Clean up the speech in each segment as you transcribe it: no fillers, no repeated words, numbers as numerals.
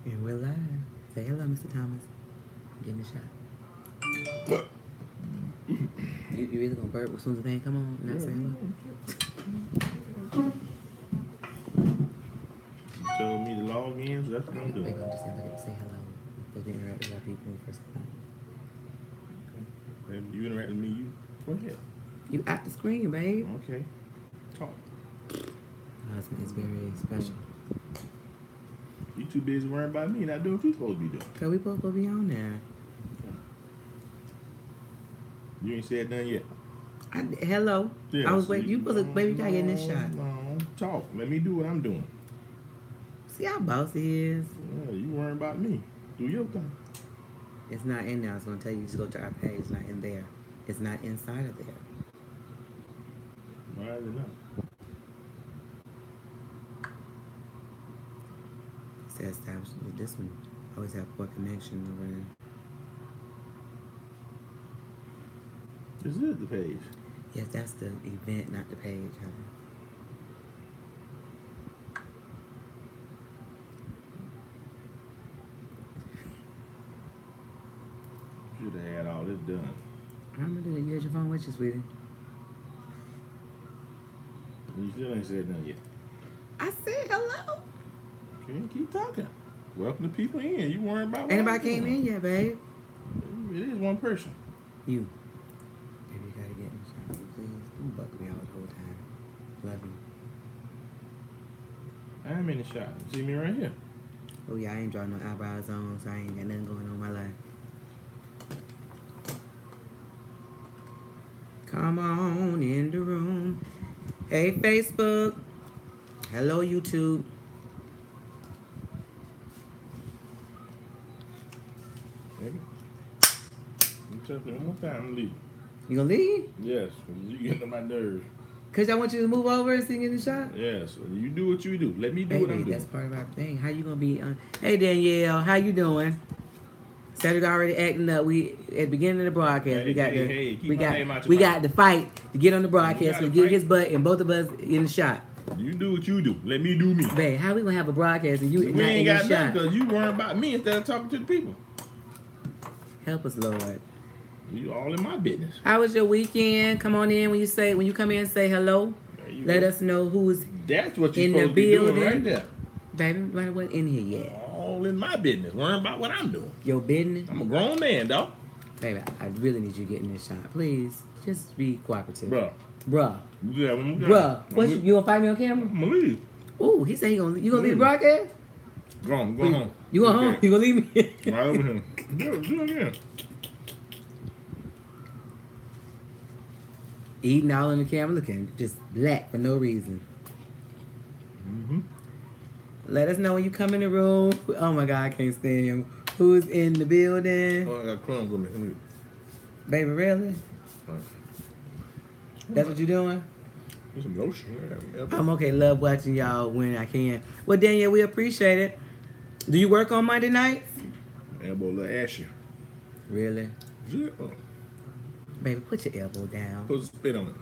And we're live. Say hello, Mr. Thomas. Give me a shot. You either gonna burp as soon as the thing come on and not say hello? You told me to log in, so that's what I'm They're doing. gonna just say hello. We're supposed to interact with our people when we first come. If you interact with me, you go ahead. You at the screen, babe. Okay. Talk. My husband is very special. You too busy worrying about me, not doing what you supposed to be doing. Cause we both will be on there. You ain't said nothing yet. Hello. Yeah, I was see? waiting. You supposed to, baby, you gotta get in this shot. No, talk. Let me do what I'm doing. See how bossy he is? Yeah, you worrying about me. Do your thing. It's not in there. I was gonna tell you just go to our page. It's not in there. It's not inside of there. Why is it not? It says establish this one. Always have poor connection over there. This is the page. Yes, that's the event, not the page. Huh? Should have had all this done. I'm gonna do it. You had your phone with you, sweetie. You still ain't said nothing yet. I said hello. Okay, keep talking. Welcome the people in. You worrying about what Anybody I'm came doing. in yet, babe? It is one person. You. Baby, you gotta get in the shot, please. Don't buck me out the whole time. Love you. I'm in the shot. See me right here. Oh yeah, I ain't drawing no eyebrows on, so I ain't got nothing going on in my life. Come on in the room. Hey, Facebook. Hello, YouTube. Maybe. You touch me one more time and leave. You gonna leave? Yes, you getting on my nerves. Cause I want you to move over and sing in the shot. Yes, you do what you do. Let me do what I'm Baby, that's doing. part of our thing. How you gonna be on? Hey, Danielle, how you doing? Cedric already acting up. We at the beginning of the broadcast. Hey, keep my name out your we mouth. got the fight to get on the broadcast. gotta We get fight. his butt and both of us in the shot. You do what you do. Let me do me. Babe, how we gonna have a broadcast and you We not in ain't the got shot? nothing because you worrying about me instead of talking to the people. Help us, Lord. You all in my business. How was your weekend? Come on in when you come in, say hello. There you Let go. us know who's That's what you're in the supposed to be doing building. right there. baby. Nobody wasn't in here yet. All in my business. Worrying about what I'm doing. Your business, I'm a grown man, dog. baby. I really need you to get in this shot, please. Just be cooperative, Bruh. Bruh. Yeah, Bruh. What you gonna fight me on camera? I'm gonna leave. Ooh, he said you gonna leave the broadcast? Go on, go home. You going home? You gonna leave me? Right over here. Do it again. Eating all in the camera, looking just black for no reason. Mm-hmm. Let us know when you come in the room. Oh my God, I can't stand him. Who's in the building? Oh, I got crumbs on me. Let me. Baby, really? That's what you doing? Get some lotion. I'm okay. Love watching y'all when I can. Well, Danielle, we appreciate it. Do you work on Monday nights? Elbow a little ashy. Really? Yeah. Oh, Baby, put your elbow down. put spit on it.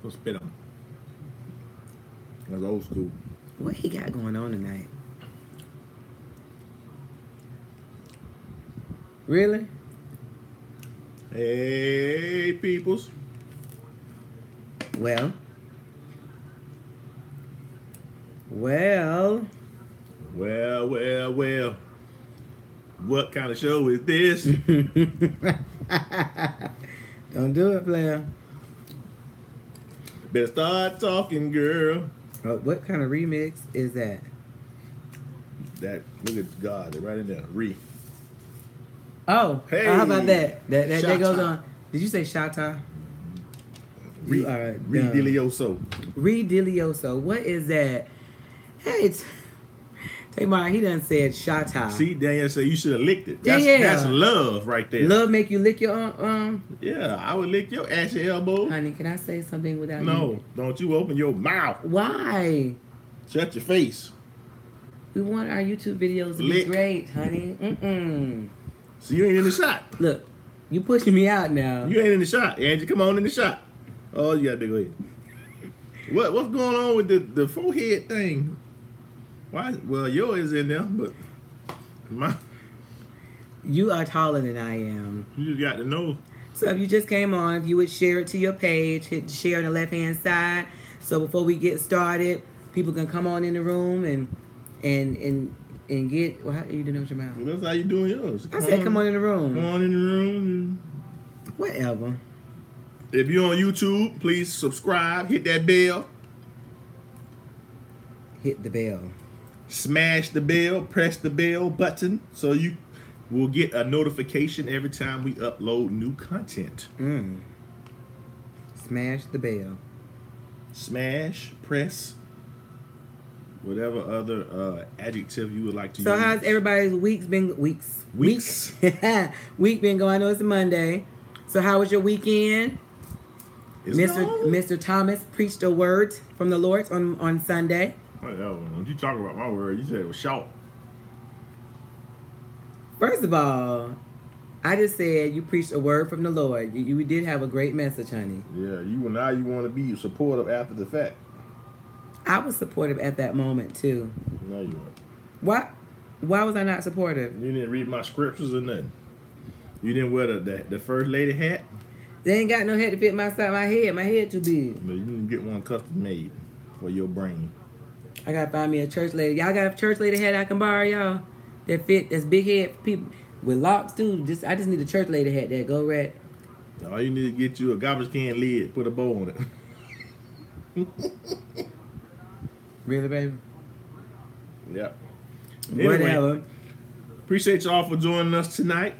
Put spit on it. That's old school. What he got going on tonight? Really? Hey, peoples. Well. Well. What kind of show is this? Don't do it, player. Better start talking, girl. What kind of remix is that? That, look at God, they're right in there. Oh, Hey. how about that? That goes Shata. on. Did you say Shata? Re You are Delioso. Delioso. What is that? Hey, Tamar, he done said Shata. See, Daniel said you should have licked it. That's, Yeah. that's love right there. Love make you lick your Yeah, I would lick your ashy elbow. Honey, can I say something without you? No, don't you open your mouth. Why? Shut your face. We want our YouTube videos to Lick. be great, honey. So you ain't in the shot. Look, you pushing me out now. You ain't in the shot. Angie, come on in the shot. Oh, you got to go ahead. What's going on with the forehead thing? Why? Well, yours is in there, but You are taller than I am. You just got to know. So if you just came on, if you would share it to your page, hit share on the left-hand side. So before we get started, people can come on in the room and get. Well, how you doing with your mouth? That's how you doing yours. I said, come on in the room. Come on in the room. Whatever. If you're on YouTube, please subscribe. Hit that bell. Hit the bell. Smash the bell. Press the bell button so you will get a notification every time we upload new content. Smash the bell. Smash, press, whatever other adjective you would like to use. So how's everybody's week been? Weeks. Week been going. I know it's a Monday. So how was your weekend? Mr. Thomas preached a word from the Lord on Sunday. Whatever. When you talk about my word, you said it was short. First of all, I just said you preached a word from the Lord. You did have a great message, honey. Yeah, you want to be supportive after the fact. I was supportive at that moment too. No, you weren't. Why was I not supportive? You didn't read my scriptures or nothing. You didn't wear the first lady hat. They ain't got no head to fit my side of my head. My head too big. But you didn't get one custom made for your brain. I gotta find me a church lady. Y'all got a church lady hat I can borrow, y'all? That fit, that's big head for people with locks too. I just need a church lady hat that go red. All you need to get you a garbage can lid, put a bow on it. Really, baby? Yep. Whatever. Anyway, appreciate y'all for joining us tonight.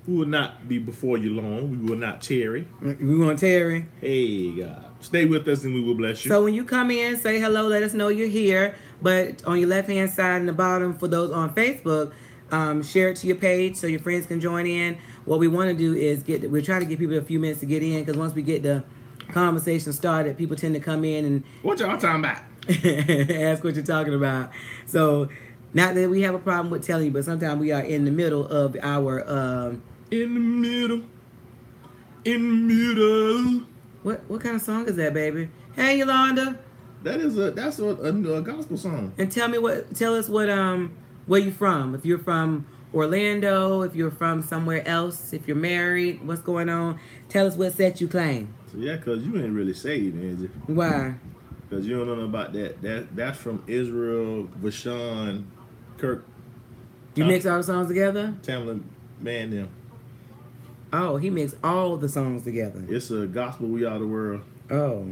We will not be before you long. We will not tarry. We want Terry. Hey, God. Stay with us and we will bless you. So when you come in, say hello, let us know you're here. But on your left-hand side and the bottom, for those on Facebook, share it to your page so your friends can join in. What we want to do is we're trying to give people a few minutes to get in, because once we get the conversation started, people tend to come in and what y'all talking about? ask what you're talking about. So not that we have a problem with telling you, but sometimes we are in the middle of our in the middle. What kind of song is that, baby? Hey, Yolanda. That's a gospel song. And tell us where you from. If you're from Orlando, if you're from somewhere else, if you're married, what's going on? Tell us what set you claim. So yeah, cause you ain't really saved, Angie. Why? Cause you don't know about that. That's from Israel, Vashon, Kirk. You mix all the songs together? Tamla, man, them. Oh, he mixed all the songs together. It's a gospel we are the world. Oh.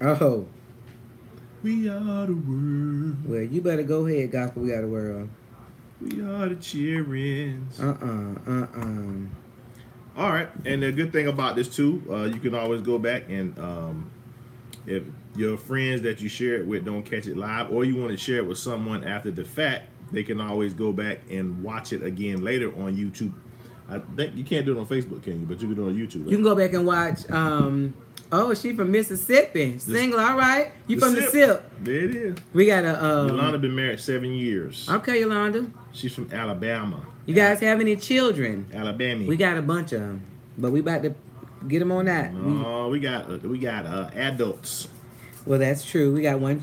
Oh. We are the world. Well, you better go ahead, gospel we are the world. We are the cheerings. All right, and the good thing about this too, you can always go back and if your friends that you share it with don't catch it live, or you want to share it with someone after the fact, they can always go back and watch it again later on YouTube. I think you can't do it on Facebook, can you? But you can do it on YouTube. Right? You can go back and watch. Oh, she from Mississippi. Single, all right. You from the SIP. There it is. We got a. Yolanda been married 7 years. Okay, Yolanda. She's from Alabama. You guys have any children? Alabama. We got a bunch of them, but we about to get them on that. No, we got adults. Well, that's true. We got one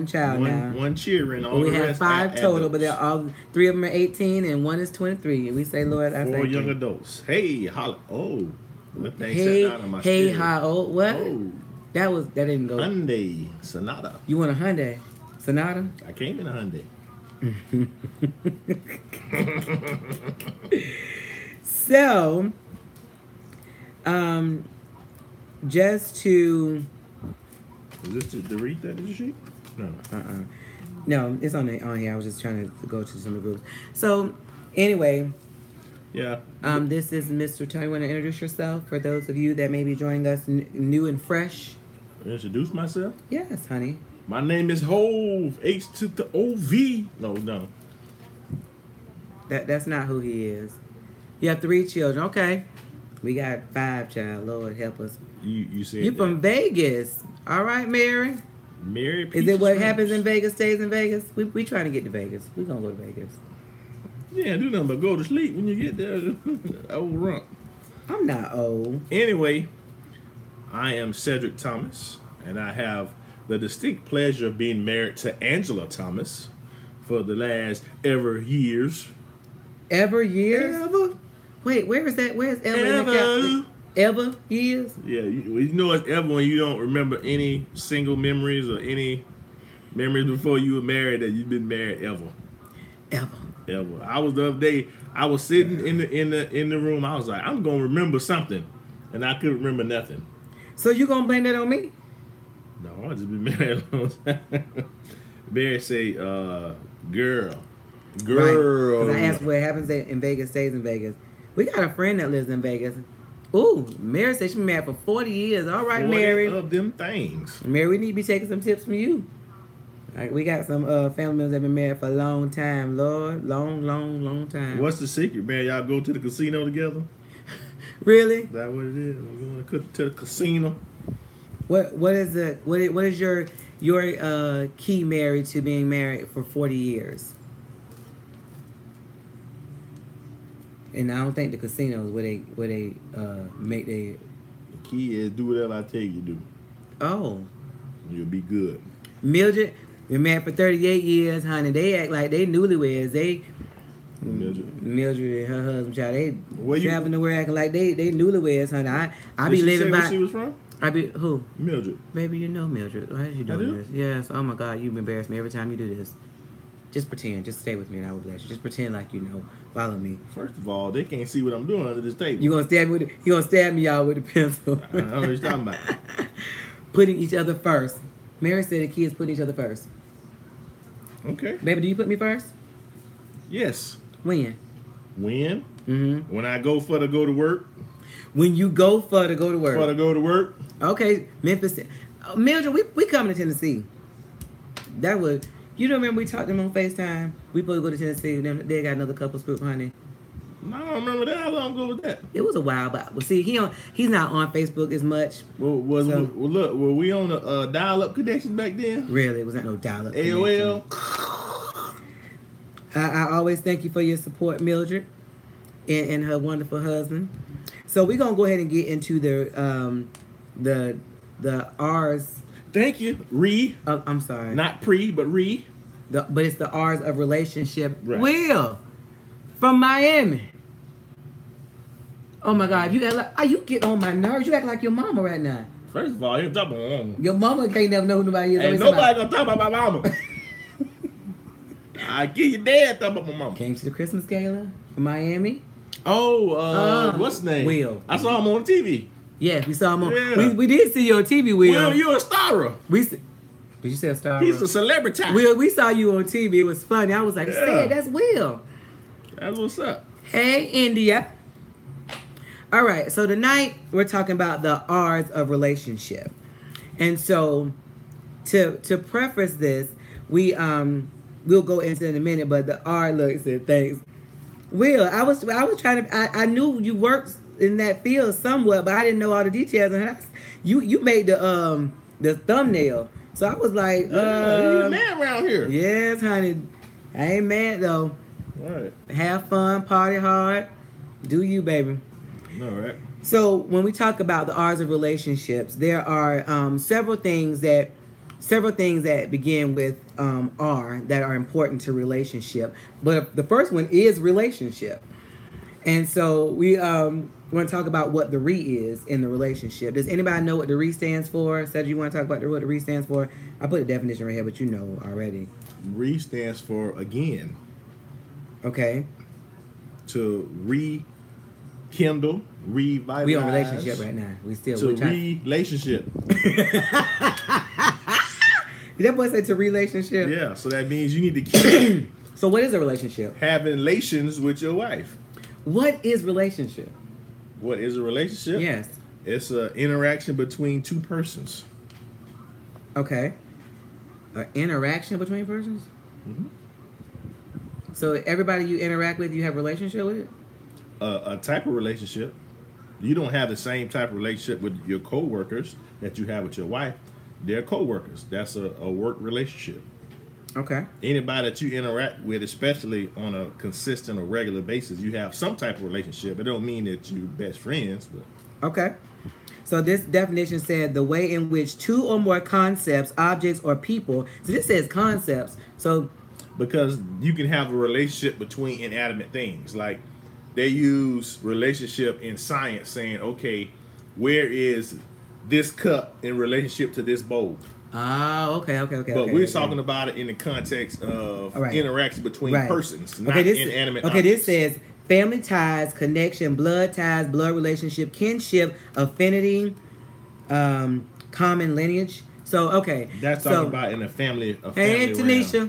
child now. One children. Well, we have 5 total, but they're all 3 of them are 18 and 1 is 23. And we say, Lord, I thank you. 4 young adults. Hey, holla! Oh, that thing hey, sat out of my hey, spirit. how old? What? Oh, that didn't go. Hyundai Sonata. You want a Hyundai Sonata? I came in a Hyundai. So, just to. Is this the read that is sheet? No. No, it's on here. I was just trying to go to some of the groups. So, anyway. Yeah. This is Mr. Tony. Want to introduce yourself for those of you that may be joining us new and fresh? Introduce myself? Yes, honey. My name is Hove. H to the O-V. No. That's not who he is. You have 3 children. Okay. We got 5, child. Lord help us. You said You from Vegas. All right, Mary. Mary Is it what happens in Vegas stays in Vegas? We trying to get to Vegas. We gonna go to Vegas. Yeah, do nothing but go to sleep when you get there. Old rump. I'm not old. Anyway, I am Cedric Thomas, and I have the distinct pleasure of being married to Angela Thomas, for the last ever years. Ever years? Ever? Wait, where is that? Where's ever? In the Ever. Catholic? Ever years? Yeah, you know it's ever when you don't remember any single memories or any memories before you were married that you've been married ever. Ever. I was the other day. I was sitting in the room. I was like, I'm gonna remember something, and I couldn't remember nothing. So you gonna blame that on me? No, I just been married a long time. Mary say, girl. Right. 'Cause I asked what happens in Vegas stays in Vegas. We got a friend that lives in Vegas. Ooh, Mary said she been married for 40 years. All right, Mary. Of them things. Mary, we need to be taking some tips from you. Like, we got some family members that been married for a long time, Lord. Long time. What's the secret, man? Y'all go to the casino together? Really? Is that what it is? We're going to the casino. What is your key, Mary, to being married for 40 years? And I don't think the casinos where they make they. The key is do whatever I tell you to do. Oh. You'll be good. Mildred been married for 38 years, honey. They act like they newlyweds. Mildred and her husband, child, they traveling the world acting like they newlyweds, honey. I be living by. Where she was from? I be who? Mildred. Baby, you know Mildred. Why is you doing this? Yes. Oh my God, you embarrass me every time you do this. Just pretend. Just stay with me and I will bless you. Just pretend like you know. Follow me. First of all, they can't see what I'm doing under this table. You gonna stab me y'all with the pencil. I don't know what you're talking about. Putting each other first. Mary said the kids put each other first. Okay. Baby, do you put me first? Yes. When? When? Mm-hmm. When I go to work. When you go to go to work. For to go to work. Okay, Memphis. Mildred, we coming to Tennessee. That was. You don't remember we talked to them on FaceTime? We supposed to go to Tennessee. They got another couple's group, honey. No, I don't remember that. How long ago was that? It was a while back. Well, see, he's not on Facebook as much. Look, were we on a dial-up connection back then? Really, it was not no dial-up AOL. I always thank you for your support, Mildred, and her wonderful husband. So we're gonna go ahead and get into the R's. Thank you, I'm sorry. Not pre, but But it's the R's of relationship. Right. Will from Miami. Oh my God, you get on my nerves. You act like your mama right now. First of all, you talk about my mama. Your mama can't never know who nobody is. Ain't nobody gonna talk about my mama. I get your dad talk about my mama. Came to the Christmas gala in Miami. Oh, what's his name? Will. I saw him on TV. Yeah, we saw him on. Yeah. We did see you on TV, Will. Will, you're a star. Did you say a star? He's a celebrity. Will, we saw you on TV. It was funny. I was like, Yeah. that's Will. That's what's up. Hey, India. All right, so tonight we're talking about the R's of relationship. And so to preface this, we'll go into it in a minute, but the R looks at things. Will, I was trying to I knew you worked in that field somewhat, but I didn't know all the details. And you made the thumbnail. So I was like, He's a man around here. Yes, honey. I ain't mad though. All right. Have fun, party hard. Do you, baby. All right. So when we talk about the R's of relationships, there are several things that begin with R that are important to relationship. But the first one is relationship. And so we want to talk about what the RE is in the relationship. Does anybody know what the RE stands for? Said you want to talk about what the RE stands for? I put a definition right here, but you know already. RE stands for again. Okay. To rekindle, revitalize. We on relationship right now. Relationship. Did that boy say to relationship? Yeah, so that means you need to keep So what is a relationship? having relations with your wife. What is relationship? What is a relationship? Yes. It's an interaction between two persons. Okay. An interaction between persons? Mm-hmm. So everybody you interact with, you have a relationship with? A type of relationship. You don't have the same type of relationship with your co-workers that you have with your wife. They're co-workers. That's a work relationship. Okay. Anybody that you interact with, especially on a consistent or regular basis, you have some type of relationship. It don't mean that you're best friends. But. Okay. So this definition said the way in which two or more concepts, objects, or people. So this says concepts. So because you can have a relationship between inanimate things. Like they use relationship in science, saying, okay, where is this cup in relationship to this bowl? Oh, okay. But we're talking about it in the context of interaction between persons, not inanimate objects. This says family ties, connection, blood ties, blood relationship, kinship, affinity, common lineage. So, okay. That's talking about in a family. Hey, Tanisha.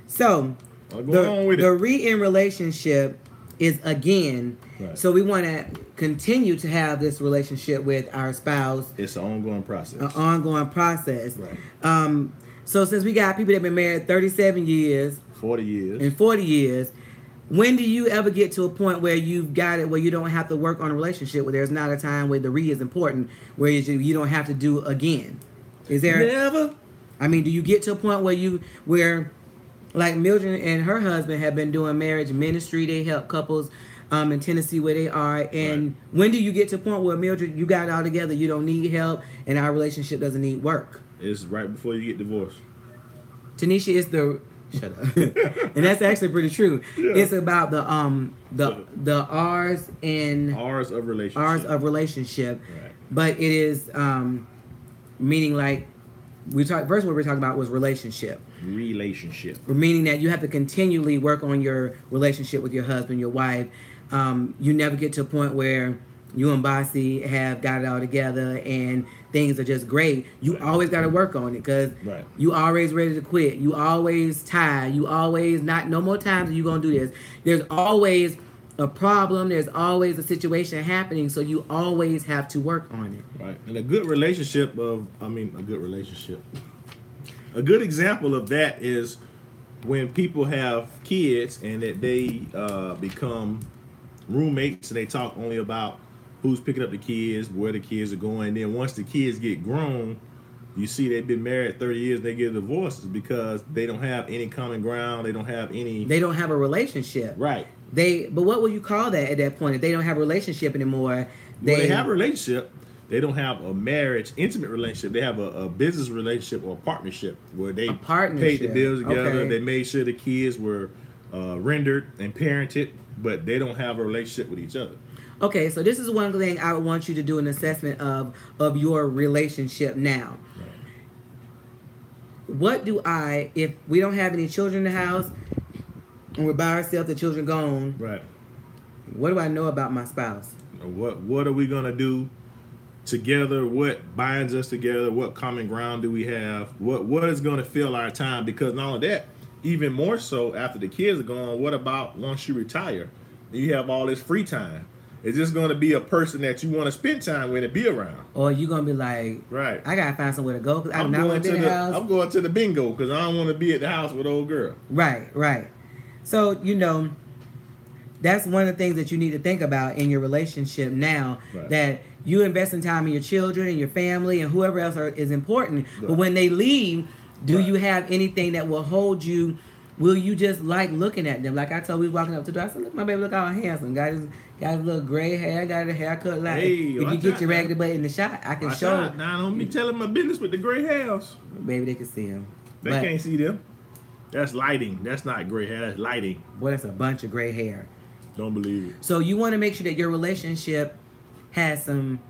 So, the re-in relationship is again. Right. So we want to continue to have this relationship with our spouse. It's an ongoing process. An ongoing process. Right. So since we got people that have been married 37 years. 40 years. And 40 years. When do you ever get to a point where you've got it, where you don't have to work on a relationship, where there's not a time where the re is important, where you don't have to do again? Is there? Never. I mean, do you get to a point where like Mildred and her husband have been doing marriage ministry, they help couples in Tennessee where they are, and when do you get to a point where Mildred, you got it all together, you don't need help, and our relationship doesn't need work? It's right before you get divorced. Tanisha is the shut up, and that's actually pretty true. Yeah. It's about the R's of relationship, right. But it is meaning like first what we're talking about was relationship, meaning that you have to continually work on your relationship with your husband, your wife. You never get to a point where you and Bossy have got it all together and things are just great. You always got to work on it because you always ready to quit. You always tired. You always no more times you going to do this. There's always a problem. There's always a situation happening. So you always have to work on it. Right. And a good example of that is when people have kids and that they become roommates and they talk only about who's picking up the kids, where the kids are going. And then once the kids get grown, you see they've been married 30 years, they get divorces because they don't have any common ground. They don't have a relationship. Right. But what will you call that at that point? If they don't have a relationship anymore, they have a relationship. They don't have a marriage, intimate relationship. They have a business relationship or a partnership where they paid the bills together. Okay. They made sure the kids were rendered and parented, but they don't have a relationship with each other. Okay, so this is one thing I would want you to do an assessment of your relationship now. Right. What do if we don't have any children in the house and we're by ourselves, the children gone, right? What do I know about my spouse? What are we gonna do together? What binds us together? What common ground do we have? What is gonna fill our time? Because not only that, even more so after the kids are gone, what about once you retire? You have all this free time. Is this going to be a person that you want to spend time with and be around? Or you going to be like, right, I got to find somewhere to go because I'm not going to the house. I'm going to the bingo because I don't want to be at the house with old girl. Right. So, that's one of the things that you need to think about in your relationship now, that you invest in time in your children and your family and whoever else is important. Right. But when they leave, do you have anything that will hold you? Will you just like looking at them? Like I told, we was walking up to the door. I said, look, my baby, look how handsome. Got his little gray hair, got a haircut. Like, if you get your raggedy butt in the shot, I can show. Now, don't be telling my business with the gray hairs. Baby, they can see him. They can't see them. That's lighting. That's not gray hair. That's lighting. Boy, that's a bunch of gray hair. Don't believe it. So you want to make sure that your relationship has some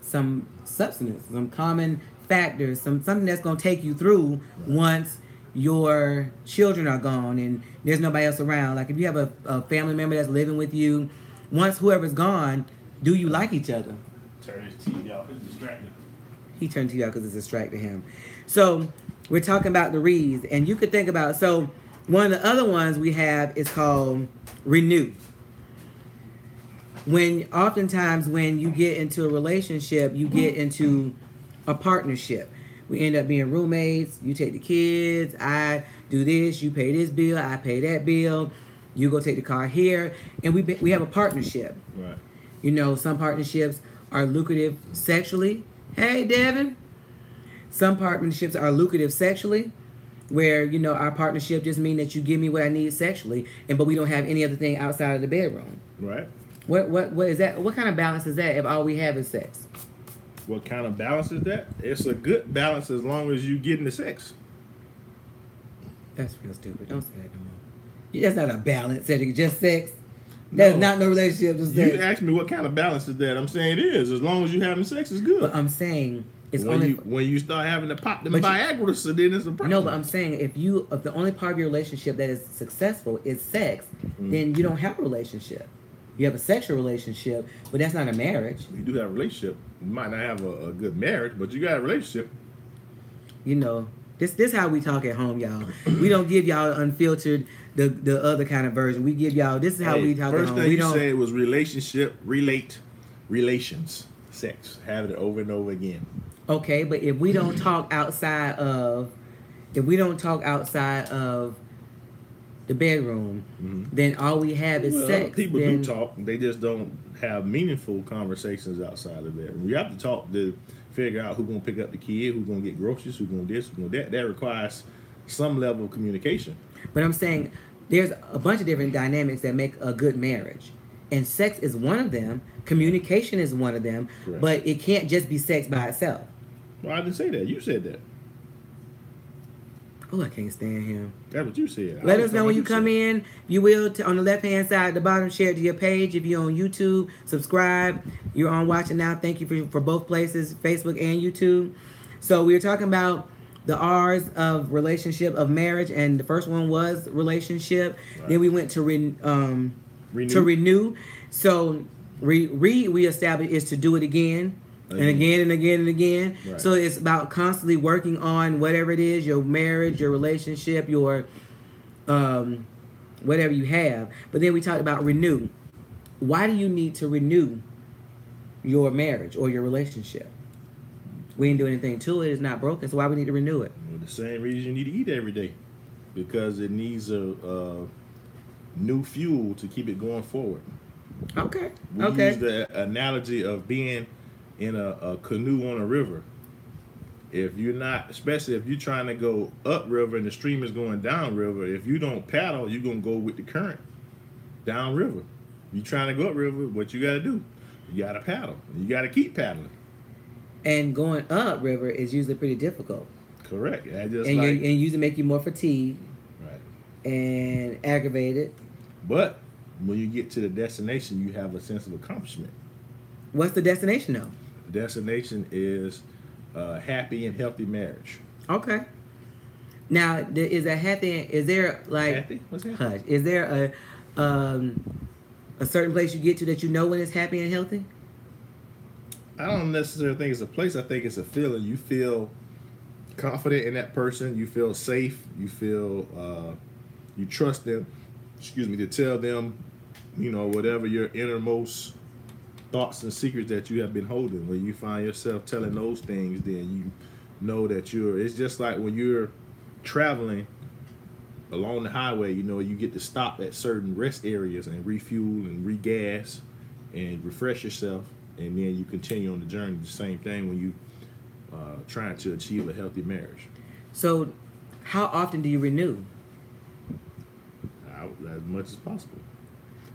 substance, some common factors, something that's going to take you through once your children are gone and there's nobody else around. Like if you have a family member that's living with you, once whoever's gone, do you like each other? Turn his TV off. It's distracting. He turned TV off because it's distracting him. So we're talking about the reads, and you could think about, so one of the other ones we have is called renew. Oftentimes when you get into a relationship, you get into a partnership. We end up being roommates. You take the kids. I do this. You pay this bill. I pay that bill. You go take the car here. And we have a partnership. Right. Some partnerships are lucrative sexually. Hey, Devin. Some partnerships are lucrative sexually, where, our partnership just means that you give me what I need sexually, but we don't have any other thing outside of the bedroom. Right. What is that? What kind of balance is that if all we have is sex? What kind of balance is that? It's a good balance as long as you getting the sex. That's real stupid. Don't say that no more. That's not a balance setting. Just sex. That's not no relationship. Just sex. You asked me what kind of balance is that. I'm saying it is. As long as you having sex, is good. But I'm saying it's when you start having to pop them Viagra, so then it's a problem. No, but I'm saying if the only part of your relationship that is successful is sex, then you don't have a relationship. You have a sexual relationship, but that's not a marriage. You do have a relationship. You might not have a good marriage, but you got a relationship. You know, this how we talk at home, y'all. We don't give y'all unfiltered the other kind of version. We give y'all this is how we talk at home. First thing you said was relationship, relations, sex. Have it over and over again. Okay, but if we don't talk outside of the bedroom, then all we have is sex. People do talk. They just don't have meaningful conversations outside of the bedroom. You have to talk to figure out who's going to pick up the kid, who's going to get groceries, who's going to this, who's going to that. That requires some level of communication. But I'm saying there's a bunch of different dynamics that make a good marriage. And sex is one of them. Communication is one of them. Correct. But it can't just be sex by itself. Well, I didn't say that. You said that. Oh, I can't stand him. That's what you said. Let us know when you come in. You will, on the left-hand side at the bottom, share it to your page. If you're on YouTube, subscribe. You're on watching now. Thank you for both places, Facebook and YouTube. So we were talking about the R's of relationship, of marriage, and the first one was relationship. Right. Then we went to renew. So we established is to do it again. And again and again and again. Right. So it's about constantly working on whatever it is, your marriage, your relationship, your whatever you have. But then we talked about renew. Why do you need to renew your marriage or your relationship? We didn't do anything to it. It's not broken. So why we need to renew it? Well, the same reason you need to eat every day. Because it needs a new fuel to keep it going forward. Okay. We use the analogy of being in a canoe on a river. If you're not, especially if you're trying to go upriver and the stream is going downriver, if you don't paddle, you're going to go with the current downriver. You're trying to go upriver, what you got to do? You got to paddle. You got to keep paddling. And going upriver is usually pretty difficult. Correct. And usually make you more fatigued. Right. And aggravated. But when you get to the destination, you have a sense of accomplishment. What's the destination though? The destination is happy and healthy marriage. Okay. Now, is there like happy? What's happy? Hush, is there a certain place you get to that you know when it's happy and healthy? I don't necessarily think it's a place. I think it's a feeling. You feel confident in that person. You feel safe. You feel you trust them. To tell them, whatever your innermost thoughts and secrets that you have been holding. When you find yourself telling those things, then you know that it's just like when you're traveling along the highway, you get to stop at certain rest areas and refuel and regas and refresh yourself, and then you continue on the journey. The same thing when you trying to achieve a healthy marriage. So how often do you renew? As much as possible.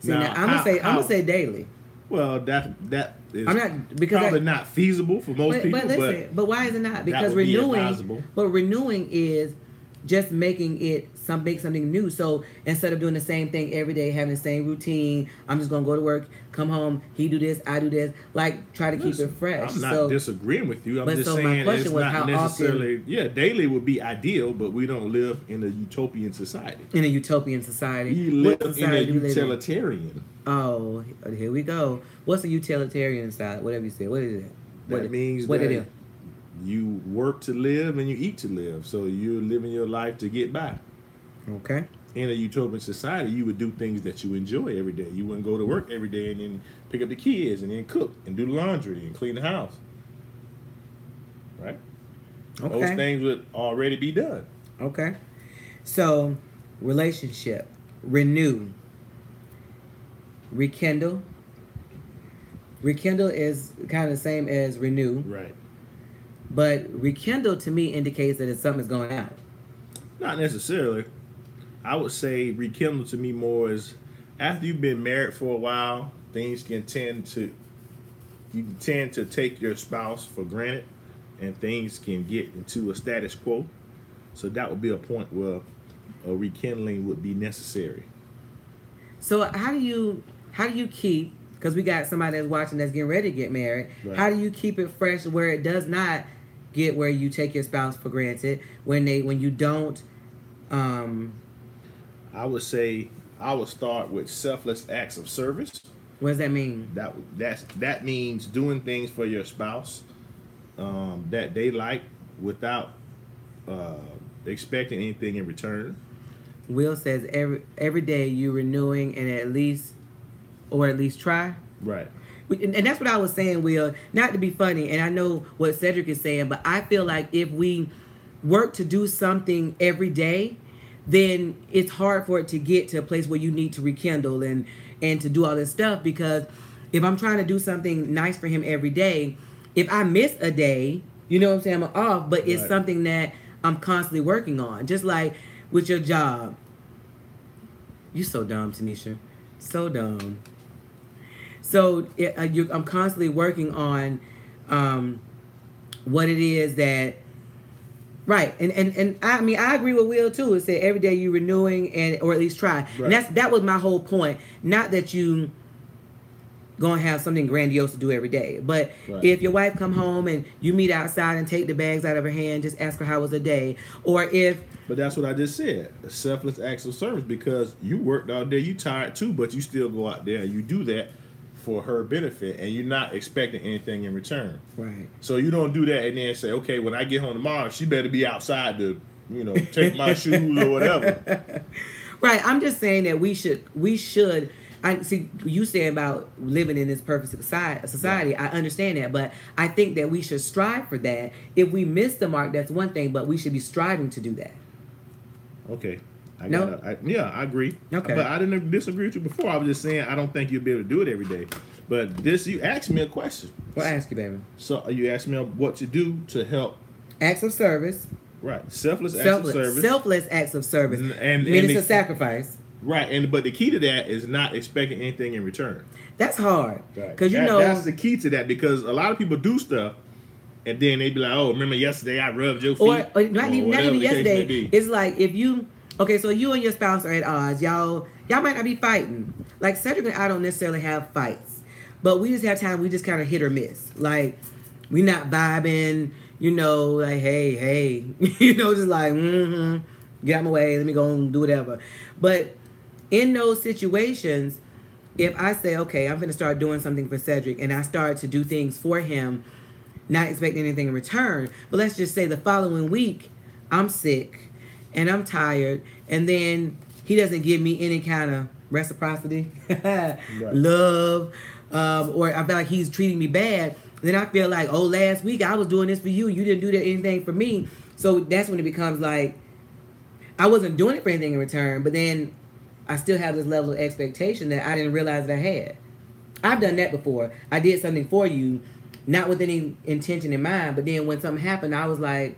See, now I'm gonna say daily. Well, that is probably not feasible for most people. But why is it not? Because renewing is just making it make something new. So instead of doing the same thing every day, having the same routine, I'm just gonna go to work, come home, he do this, I do this, like try to keep it fresh. I'm not disagreeing with you. I'm just saying my question it's was not how necessarily. Often, daily would be ideal, but we don't live in a utopian society. In a utopian society, you live in a utilitarian. Oh, here we go. What's a utilitarian side? Whatever you say. What is it? That means what it is. You work to live and you eat to live. So you're living your life to get by. Okay. In a utopian society, you would do things that you enjoy every day. You wouldn't go to work every day and then pick up the kids and then cook and do the laundry and clean the house. Right? Okay. Those things would already be done. Okay. So, relationship, renew, rekindle. Rekindle is kind of the same as renew. Right. But rekindle to me indicates that something's going out. Not necessarily. I would say rekindle to me more is after you've been married for a while, things can tend to take your spouse for granted and things can get into a status quo. So that would be a point where a rekindling would be necessary. So how do you keep, because we got somebody that's watching that's getting ready to get married, Right. how do you keep it fresh where it does not get where you take your spouse for granted when you don't I would say I would start with selfless acts of service. what does that mean? That means doing things for your spouse that they like without expecting anything in return. Will says every day you renewing and at least try. Right. And that's what I was saying, Will. Not to be funny, and I know what Cedric is saying, but I feel like if we work to do something every day, then it's hard for it to get to a place where you need to rekindle and to do all this stuff. Because if I'm trying to do something nice for him every day, if I miss a day, you know what I'm saying, I'm off, but it's Right. something that I'm constantly working on. Just like with your job. You so dumb, Tanisha. So dumb. So I'm constantly working on what it is that, right? And I mean I agree with Will too. It said every day you renewing or at least try. Right. And that was my whole point. Not that you gonna have something grandiose to do every day, but Right. if your wife come home and you meet outside and take the bags out of her hand, just ask her how was the day, or if. But that's what I just said. A selfless acts of service, because you worked all day, you tired too, but you still go out there and you do that for her benefit, and you're not expecting anything in return. Right. So you don't do that and then say, okay, when I get home tomorrow, she better be outside to, take my shoes or whatever. Right. I'm just saying that we should. I see you saying about living in this perfect society. I understand that, but I think that we should strive for that. If we miss the mark, that's one thing, but we should be striving to do that. Okay. I agree. Okay. But I didn't disagree with you before. I was just saying I don't think you'll be able to do it every day. But you asked me a question. Well, ask you, baby. So you asked me what to do to help. Acts of service. Right. Selfless acts of service. Selfless acts of service. And it's a sacrifice. Right. But the key to that is not expecting anything in return. That's hard. Right. Because that's the key to that, because a lot of people do stuff and then they be like, oh, remember yesterday I rubbed your feet? Or not even yesterday. Be. It's like if you, okay, so you and your spouse are at odds. Y'all might not be fighting. Like Cedric and I don't necessarily have fights, but we just have time. We just kind of hit or miss. Like we not vibing, like, hey, just like, get out my way. Let me go and do whatever. But in those situations, if I say, okay, I'm going to start doing something for Cedric, and I start to do things for him, not expecting anything in return, but let's just say the following week, I'm sick and I'm tired, and then he doesn't give me any kind of reciprocity, love, or I feel like he's treating me bad, then I feel like, oh, last week I was doing this for you, you didn't do anything for me. So that's when it becomes like, I wasn't doing it for anything in return, but then I still have this level of expectation that I didn't realize that I had. I've done that before. I did something for you, not with any intention in mind, but then when something happened, I was like,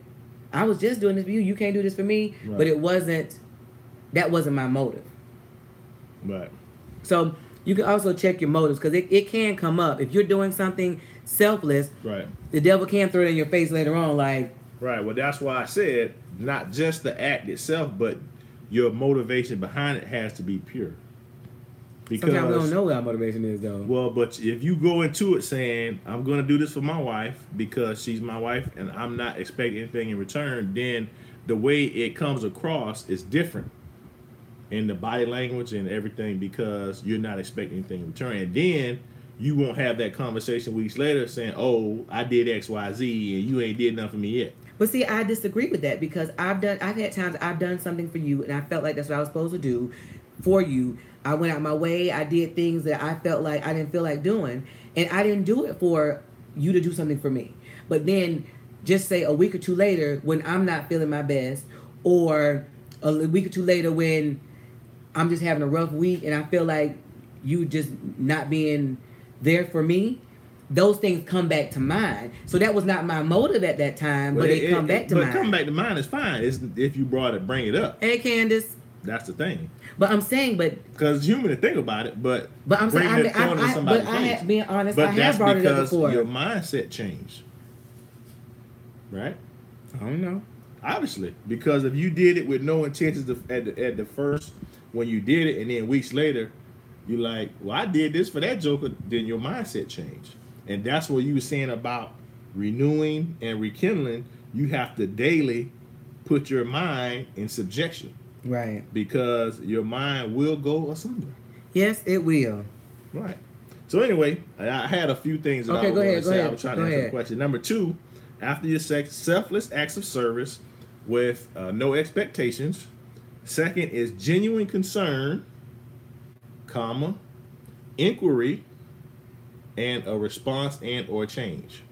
I was just doing this for you. You can't do this for me. Right. But that wasn't my motive. Right. So you can also check your motives, because it can come up. If you're doing something selfless, right, the devil can throw it in your face later on, like. Right. Well, that's why I said not just the act itself, but your motivation behind it has to be pure. Because sometimes we don't know what our motivation is, though. Well, but if you go into it saying, I'm going to do this for my wife because she's my wife and I'm not expecting anything in return, then the way it comes across is different in the body language and everything, because you're not expecting anything in return. And then you won't have that conversation weeks later saying, oh, I did X, Y, Z, and you ain't did nothing for me yet. But see, I disagree with that, because I've had times I've done something for you and I felt like that's what I was supposed to do for you. I went out my way. I did things that I felt like I didn't feel like doing, and I didn't do it for you to do something for me. But then just say a week or two later when I'm not feeling my best, or a week or two later when I'm just having a rough week and I feel like you just not being there for me, those things come back to mind. So that was not my motive at that time, but it come back to mind. But come back to mind is fine. It's if you bring it up. Hey, Candace. That's the thing. But I'm saying, because it's human to think about it, but I'm saying, being honest, I have brought it up before. Your mindset changed, right? I don't know. Obviously, because if you did it with no intentions at the first when you did it, and then weeks later, you're like, well, I did this for that joker, then your mindset changed. And that's what you were saying about renewing and rekindling. You have to daily put your mind in subjection. Right. Because your mind will go asunder. Yes, it will. Right. So anyway, I had a few things that I was going to say. I was trying to answer the question. Number 2, after your sex, selfless acts of service with no expectations. Second is genuine concern, comma, inquiry, and a response and or change.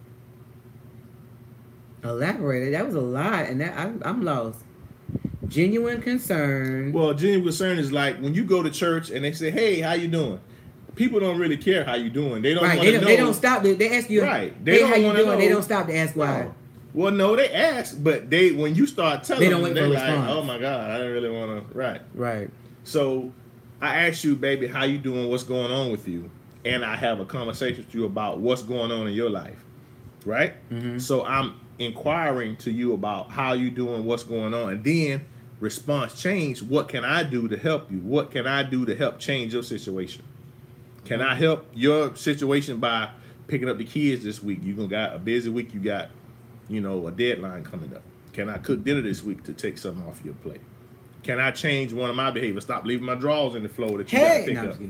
Elaborate. That was a lot, and that I'm lost. Genuine concern. Well, genuine concern is like when you go to church and they say, "Hey, how you doing?" People don't really care how you doing. They don't want to know. They don't stop. They ask you, right? Hey, how you doing? They don't stop to ask why. No. Well, no, they ask, but when you start telling them, they're like, "Oh my God, I don't really want to." Right. Right. So I asked you, baby, how you doing? What's going on with you? And I have a conversation with you about what's going on in your life, right? Mm-hmm. So I'm inquiring to you about how you doing, what's going on, and then response change. What can I do to help you? What can I do to help change your situation? Can I help your situation by picking up the kids this week? You gonna got a busy week. You got, a deadline coming up. Can I cook dinner this week to take something off your plate? Can I change one of my behaviors? Stop leaving my drawers in the floor that you got to pick up.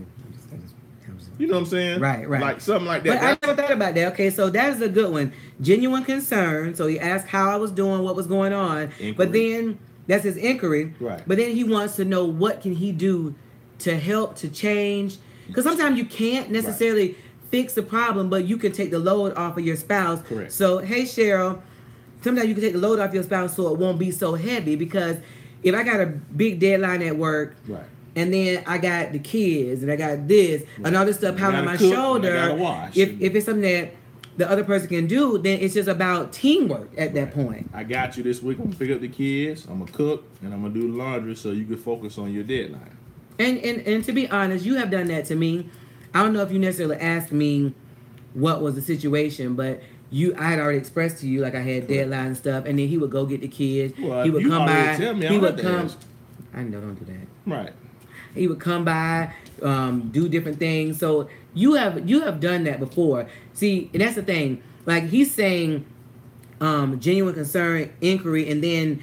You know what I'm saying? Right. Like something like that. But I never thought about that. Okay, so that is a good one. Genuine concern. So he asked how I was doing, what was going on. Inquiry. But then that's his inquiry. Right. But then he wants to know what can he do to help, to change. Because sometimes you can't necessarily fix the problem, but you can take the load off of your spouse. Correct. So, hey, Cheryl, sometimes you can take the load off your spouse so it won't be so heavy. Because if I got a big deadline at work, right, and then I got the kids and I got this and all this stuff pounding on my shoulder, if it's something that the other person can do, then it's just about teamwork at that point. I got you this week. I'm going to pick up the kids. I'm going to cook and I'm going to do the laundry so you can focus on your deadline. And to be honest, you have done that to me. I don't know if you necessarily asked me what was the situation, but I had already expressed to you like I had deadline and stuff, and then he would go get the kids. Well, he would come by. Tell me, he would come. I know, don't do that. Right. He would come by, do different things. So you have done that before. See, and that's the thing. Like he's saying, genuine concern, inquiry, and then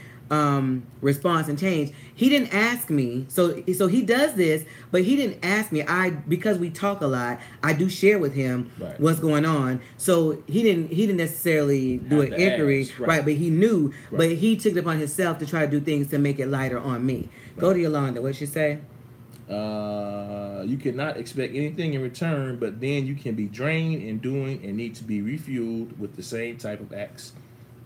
response and change. He didn't ask me, so he does this, but he didn't ask me. Because we talk a lot, I do share with him what's going on. So he didn't necessarily do an inquiry, right? But he knew, but he took it upon himself to try to do things to make it lighter on me. Right. Go to Yolanda. What'd she say? You cannot expect anything in return, but then you can be drained in doing and need to be refueled with the same type of acts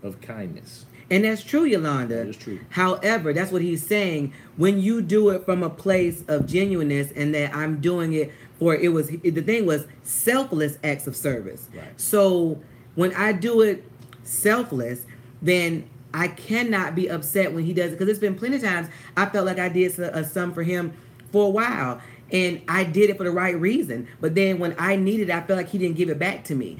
of kindness. And that's true, Yolanda. That is true. However, that's what he's saying. When you do it from a place of genuineness and that I'm doing it the thing was selfless acts of service. Right. So when I do it selfless, then I cannot be upset when he does it. Because there's been plenty of times I felt like I did some for him for a while. And I did it for the right reason. But then when I needed it, I felt like he didn't give it back to me.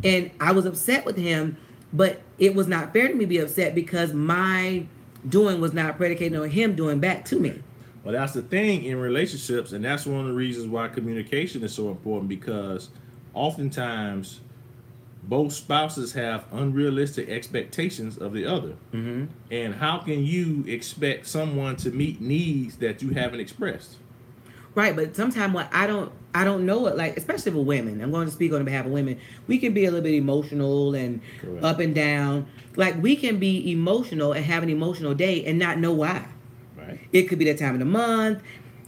And I was upset with him. But it was not fair to me to be upset because my doing was not predicated on him doing back to me. Well, that's the thing in relationships, and that's one of the reasons why communication is so important, because oftentimes both spouses have unrealistic expectations of the other. Mm-hmm. And how can you expect someone to meet needs that you haven't expressed? Right, but sometimes I don't know it, like, especially for women. I'm going to speak on behalf of women. We can be a little bit emotional and Correct. Up and down. Like, we can be emotional and have an emotional day and not know why. Right. It could be the time of the month.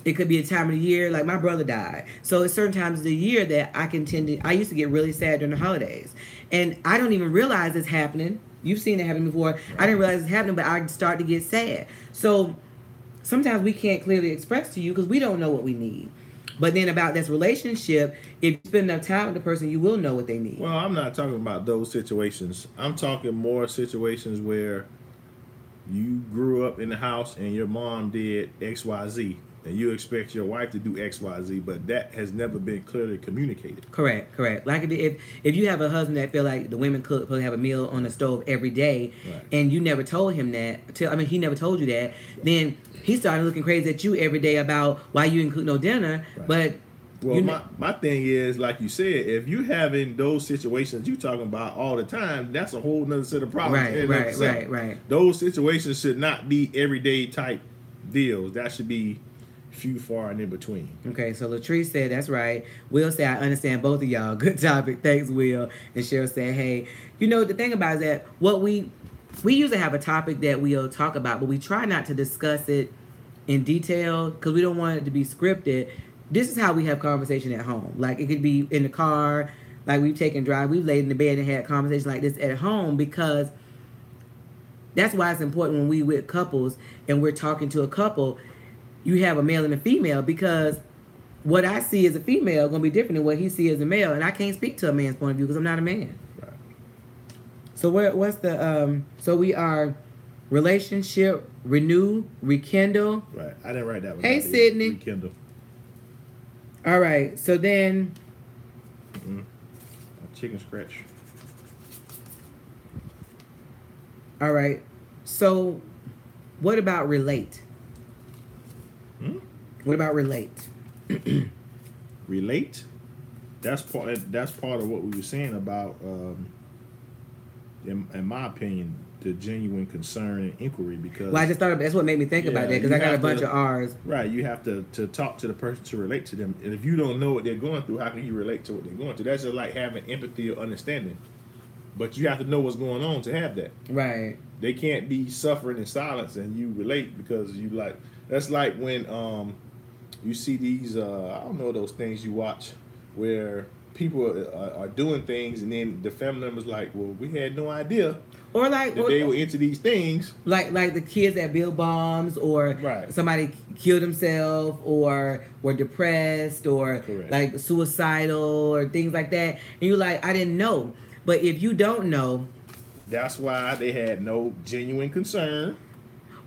It could be a time of the year. Like, my brother died. So it's certain times of the year that I used to get really sad during the holidays. And I don't even realize it's happening. You've seen it happen before. Right. I didn't realize it's happening, but I start to get sad. So sometimes we can't clearly express to you because we don't know what we need. But then about this relationship, if you spend enough time with the person, you will know what they need. Well, I'm not talking about those situations. I'm talking more situations where you grew up in the house and your mom did XYZ. and you expect your wife to do X, Y, Z, but that has never been clearly communicated. Correct. Like if you have a husband that feel like the women cook, have a meal on the stove every day, Right. and you never told him that, he never told you that, then he started looking crazy at you every day about why you didn't cook no dinner. Right. But well, my thing is, like you said, if you having those situations you talking about all the time, that's a whole nother set of problems. Right. Those situations should not be everyday type deals. That should be few, far, and in between. Okay, so Latrice said that's right. Will said, I understand both of y'all. Good topic. Thanks, Will. And Cheryl said, hey, the thing about it is that what we usually have a topic that we'll talk about, but we try not to discuss it in detail because we don't want it to be scripted. This is how we have conversation at home. Like it could be in the car, like we've taken drive, we've laid in the bed and had conversation like this at home, because that's why it's important when we with couples and we're talking to a couple, you have a male and a female, because what I see as a female going to be different than what he sees as a male, and I can't speak to a man's point of view because I'm not a man. Right. So what's the so we are relationship, renew, rekindle. Right. I didn't write that one. Hey, Sydney. Rekindle. All right. So then. Chicken scratch. All right. So what about relate? What about relate? Relate? That's part of what we were saying about, in my opinion, the genuine concern and inquiry. Because I just thought that's what made me think about that, because I got a bunch of R's. Right, you have to talk to the person to relate to them, and if you don't know what they're going through, how can you relate to what they're going through? That's just like having empathy or understanding, but you have to know what's going on to have that. Right. They can't be suffering in silence and you relate because you like. That's like when you see these, I don't know, those things you watch where people are doing things and then the family members like, well, we had no idea. Or like that they were into these things. Like the kids that build bombs, or right. somebody killed himself, or were depressed, or correct. like suicidal, or things like that. And you're like, I didn't know. But if you don't know. That's why they had no genuine concern.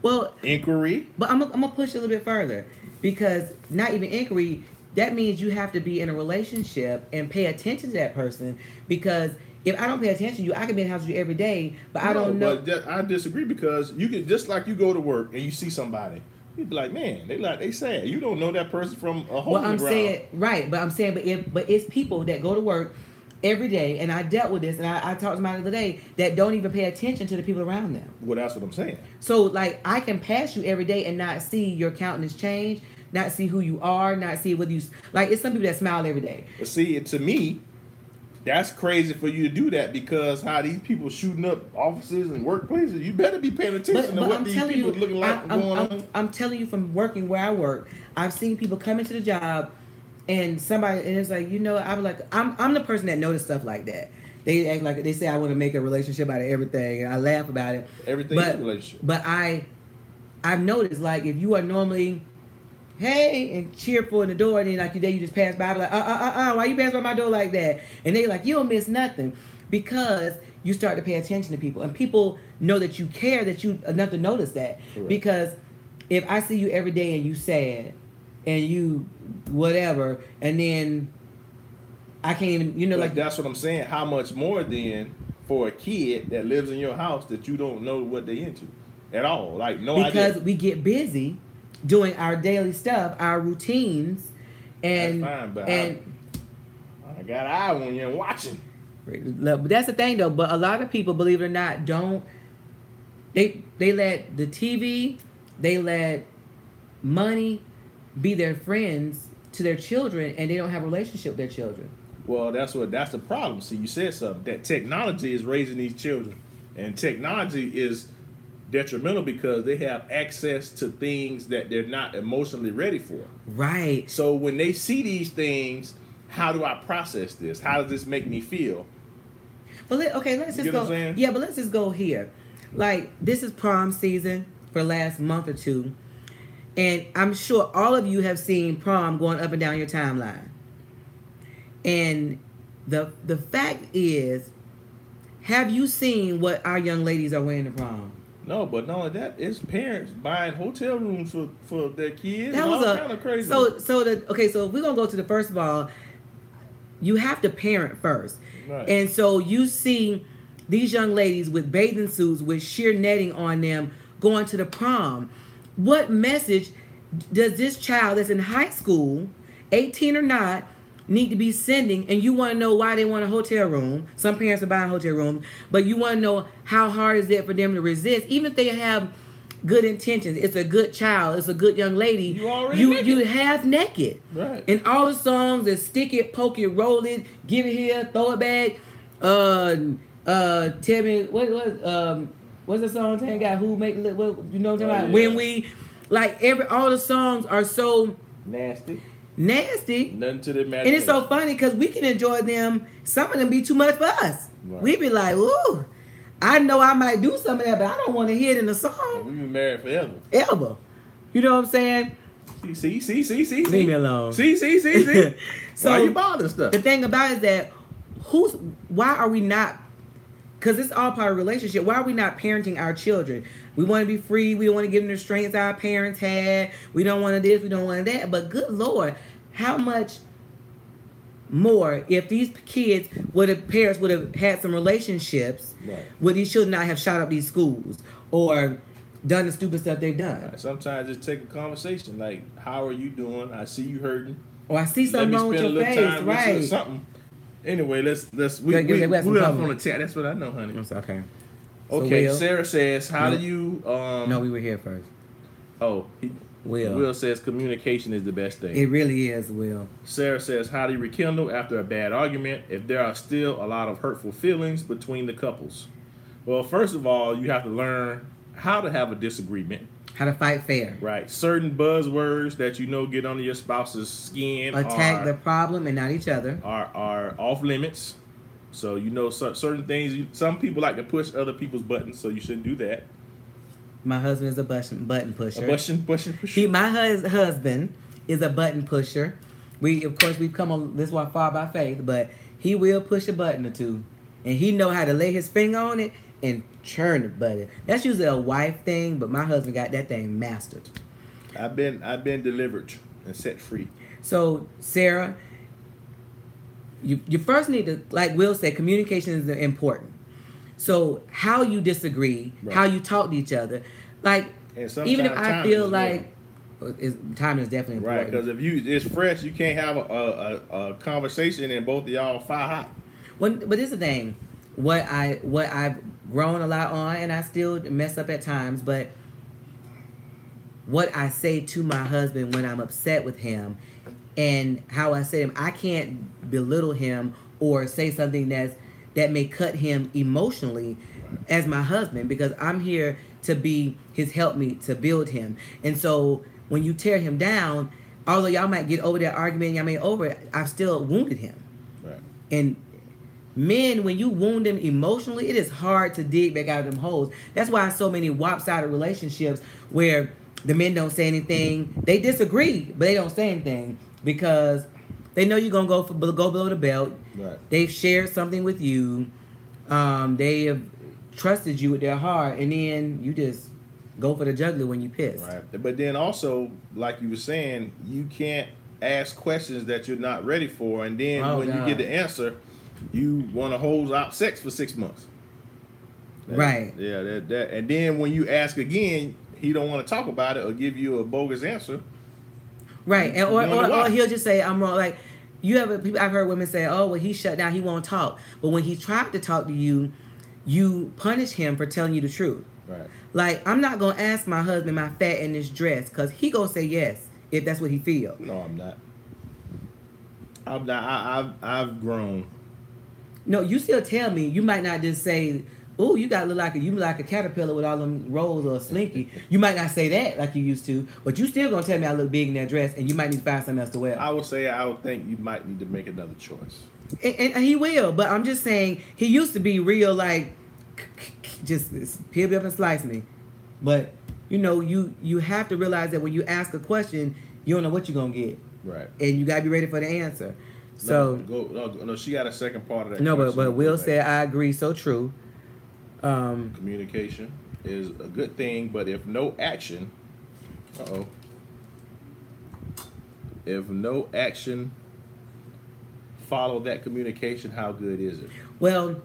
Well, inquiry. But I'm going to push it a little bit further. Because not even inquiry, that means you have to be in a relationship and pay attention to that person. Because if I don't pay attention to you, I can be in the house with you every day, but I don't know. But I disagree, because you can, just like you go to work and you see somebody, you'd be like, man, they sad. You don't know that person from a hole in the ground. Saying, right, but I'm saying, but it's people that go to work every day, and I dealt with this, and I talked to somebody the other day that don't even pay attention to the people around them. Well, that's what I'm saying. So, like, I can pass you every day and not see your countenance change, not see who you are, not see whether you, like, it's some people that smile every day. But see, to me, that's crazy for you to do that, because how these people shooting up offices and workplaces, you better be paying attention to what these people looking like going on. I'm telling you, from working where I work, I've seen people come into the job and somebody, and it's like, I'm like, I'm the person that noticed stuff like that. They act like, they say I want to make a relationship out of everything, and I laugh about it. Everything is a relationship. But I've noticed, like, if you are normally, hey, and cheerful in the door, and then like today you just pass by, like, why you pass by my door like that? And they like, you don't miss nothing, because you start to pay attention to people, and people know that you care, that you enough to notice that. Correct. Because if I see you every day and you sad and you whatever, and then I can't even, like, that's what I'm saying. How much more then for a kid that lives in your house that you don't know what they into at all? Like, no idea. Because we get busy doing our daily stuff, our routines, and that's fine, but I got an eye on you and watching. But that's the thing, though. But a lot of people, believe it or not, don't. They let the TV, they let money be their friends to their children, and they don't have a relationship with their children. Well, that's the problem. See, you said something, that technology is raising these children, and technology is detrimental because they have access to things that they're not emotionally ready for. Right. So when they see these things, how do I process this? How does this make me feel? Well, let's just go. Yeah, but let's just go here. Like, this is prom season for the last month or two, and I'm sure all of you have seen prom going up and down your timeline. And the fact is, have you seen what our young ladies are wearing to prom? No, but not only that, it's parents buying hotel rooms for their kids. That and was all a kind of crazy. so if we're gonna go to the first of all, you have to parent first. Right. And so you see these young ladies with bathing suits with sheer netting on them going to the prom. What message does this child that's in high school, 18 or not, need to be sending? And you want to know why they want a hotel room. Some parents are buying hotel rooms, but you want to know how hard is it for them to resist, even if they have good intentions. It's a good child. It's a good young lady. You half naked. Right. And all the songs is stick it, poke it, roll it, give it here, throw it back. Tell me what's the song? Tell got who make what you know what I'm talking about? When we all the songs are so nasty. Nothing to the imagination. And it's so funny because we can enjoy them. Some of them be too much for us. Right. We be like, ooh. I know I might do some of that, but I don't want to hear it in the song. We've been married forever. Ever. You know what I'm saying? See. Leave me alone. See. So why you bother stuff? The thing about it is that why are we not, because it's all part of a relationship, why are we not parenting our children? We want to be free. We don't want to give them the strengths our parents had. We don't want to this. We don't want that. But good Lord, how much more if these kids parents would have had some relationships, right, would these children not have shot up these schools or done the stupid stuff they've done? Right. Sometimes just take a conversation like, how are you doing? I see you hurting. Or I see something wrong with your face, right? Something. Anyway, we up on the chat. That's what I know, honey. Okay. Okay, so Sarah says, how do you No, we were here first. Will says communication is the best thing. It really is, Will. Sarah says, how do you rekindle after a bad argument if there are still a lot of hurtful feelings between the couples? Well, first of all, you have to learn how to have a disagreement. How to fight fair. Right. Certain buzzwords that get under your spouse's skin. Attack the problem and not each other. Are off limits. So, certain things, some people like to push other people's buttons, so you shouldn't do that. My husband is a button pusher. Button pusher. My husband is a button pusher. We've come on this one far by faith, but he will push a button or two, and he know how to lay his finger on it and churn the button. That's usually a wife thing, but my husband got that thing mastered. I've been delivered and set free. So, Sarah, you first need to, like Will said, communication is important. So how you disagree, right, how you talk to each other, like even if I feel like time is definitely important. Right, because if it's fresh, you can't have a conversation and both of y'all fire hot. But this is the thing, what I've grown a lot on, and I still mess up at times, but what I say to my husband when I'm upset with him, and how I say to him, I can't belittle him or say something that may cut him emotionally as my husband, because I'm here to be his helpmeet to build him. And so when you tear him down, although y'all might get over that argument, y'all may over it, I've still wounded him. Right. And men, when you wound them emotionally, it is hard to dig back out of them holes. That's why so many lopsided relationships where the men don't say anything. They disagree, but they don't say anything because they know you're gonna go below the belt. Right. They've shared something with you. They have trusted you with their heart, and then you just go for the jugular when you piss. Right. But then also, like you were saying, you can't ask questions that you're not ready for, and then when you get the answer, you want to hold out sex for 6 months. Right. Yeah. That. And then when you ask again, he don't want to talk about it or give you a bogus answer. Right. And or he'll just say, I'm wrong. Like, I've heard women say, oh, well, he shut down, he won't talk. But when he tried to talk to you, you punish him for telling you the truth. Right. Like, I'm not going to ask my husband, my fat in this dress, because he going to say yes if that's what he feels. No, I'm not. I've grown. No, you still tell me. You might not just say, oh, you look like a caterpillar with all them rolls or a slinky. You might not say that like you used to, but you still gonna tell me I look big in that dress, and you might need to find something else to wear. I would think you might need to make another choice. And he will, but I'm just saying he used to be real, like just peel me up and slice me. But you have to realize that when you ask a question, you don't know what you're gonna get. Right. And you gotta be ready for the answer. So no, she got a second part of that. No, but Will said I agree, so true. Communication is a good thing, but if no action, if no action follow that communication, how good is it? Well,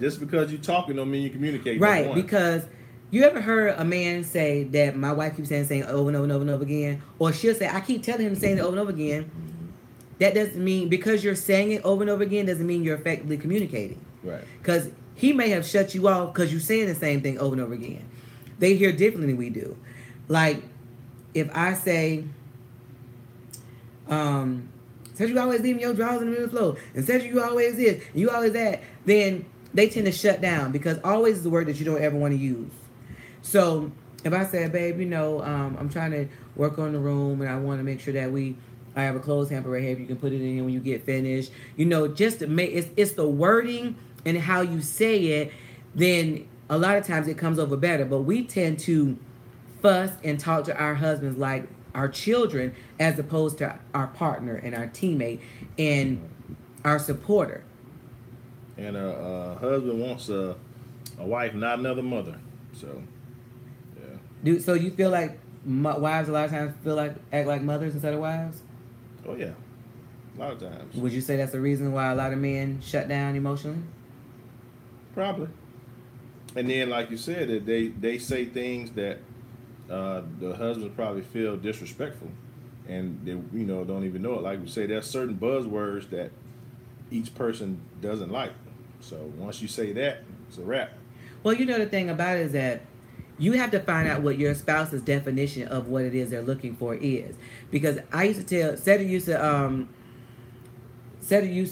just because you're talking don't mean you communicate. Right, because you ever heard a man say that my wife keeps saying over and over and over and over again, or she'll say I keep telling him saying it over and over again. That doesn't mean because you're saying it over and over again doesn't mean you're effectively communicating. Right. Because he may have shut you off because you're saying the same thing over and over again. They hear differently than we do. Like if I say, said you always leaving your drawers in the middle of the floor, and said you always this, and you always that, then they tend to shut down because always is a word that you don't ever want to use. So if I say, babe, I'm trying to work on the room and I want to make sure that I have a clothes hamper right here. If you can put it in here when you get finished, just to make it's the wording and how you say it. Then a lot of times it comes over better. But we tend to fuss and talk to our husbands like our children, as opposed to our partner and our teammate and our supporter. And a husband wants a wife, not another mother. So, yeah. So you feel like wives a lot of times act like mothers instead of wives? Oh yeah, a lot of times. Would you say that's the reason why a lot of men shut down emotionally? Probably. And then, like you said, that they say things that the husbands probably feel disrespectful, and they don't even know it. Like we say, there's certain buzzwords that each person doesn't like. So once you say that, it's a wrap. Well, the thing about it is that you have to find out what your spouse's definition of what it is they're looking for is. Because I used to tell, Seta used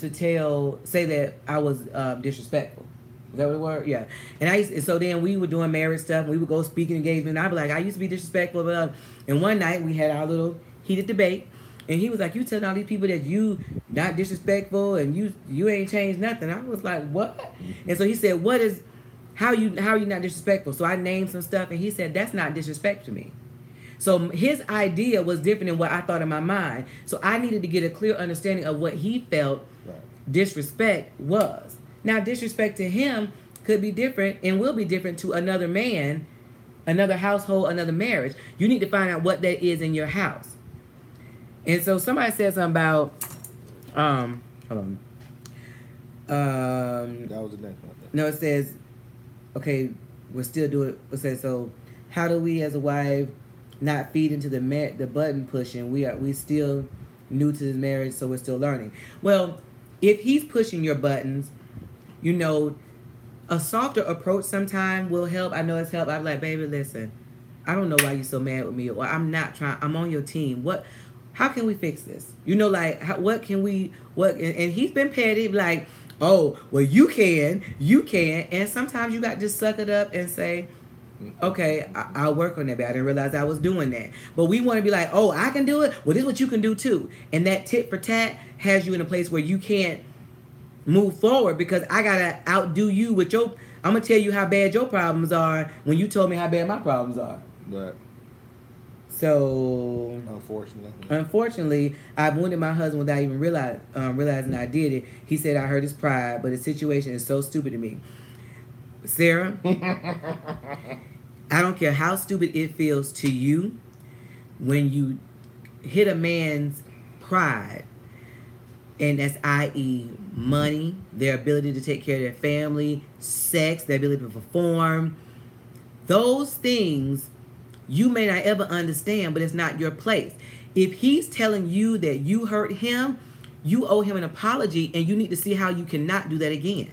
to say that I was disrespectful. Is that what it was? Yeah. And so then we were doing marriage stuff, and we would go speaking engagement, and I'd be like, I used to be disrespectful, but and one night we had our little heated debate, and he was like, you telling all these people that you not disrespectful and you ain't changed nothing. I was like, what? And so he said, how are you not disrespectful? So I named some stuff, and he said, that's not disrespect to me. So his idea was different than what I thought in my mind. So I needed to get a clear understanding of what he felt disrespect was. Now, disrespect to him could be different and will be different to another man, another household, another marriage. You need to find out what that is in your house. And so somebody said something about, hold on. That was the next one. No, it says, okay, we're still doing it. It says, so how do we as a wife not feed into the button pushing? We still new to this marriage, so we're still learning. Well, if he's pushing your buttons, a softer approach sometime will help. I know it's helped. I'm like, baby, listen, I don't know why you're so mad with me, or I'm on your team. How can we fix this? What can we, and he's been petty, like, oh, well, you can. And sometimes you got to just suck it up and say, okay, I'll work on that, but I didn't realize I was doing that. But we want to be like, oh, I can do it. Well, this is what you can do too. And that tit for tat has you in a place where you can't move forward, because I gotta outdo you with I'm gonna tell you how bad your problems are when you told me how bad my problems are. Right. So unfortunately, I've wounded my husband without even realizing I did it. He said I hurt his pride, but the situation is so stupid to me. Sarah, I don't care how stupid it feels to you when you hit a man's pride, and that's i.e. money, their ability to take care of their family, sex, their ability to perform. Those things you may not ever understand, but it's not your place. If he's telling you that you hurt him, you owe him an apology, and you need to see how you cannot do that again.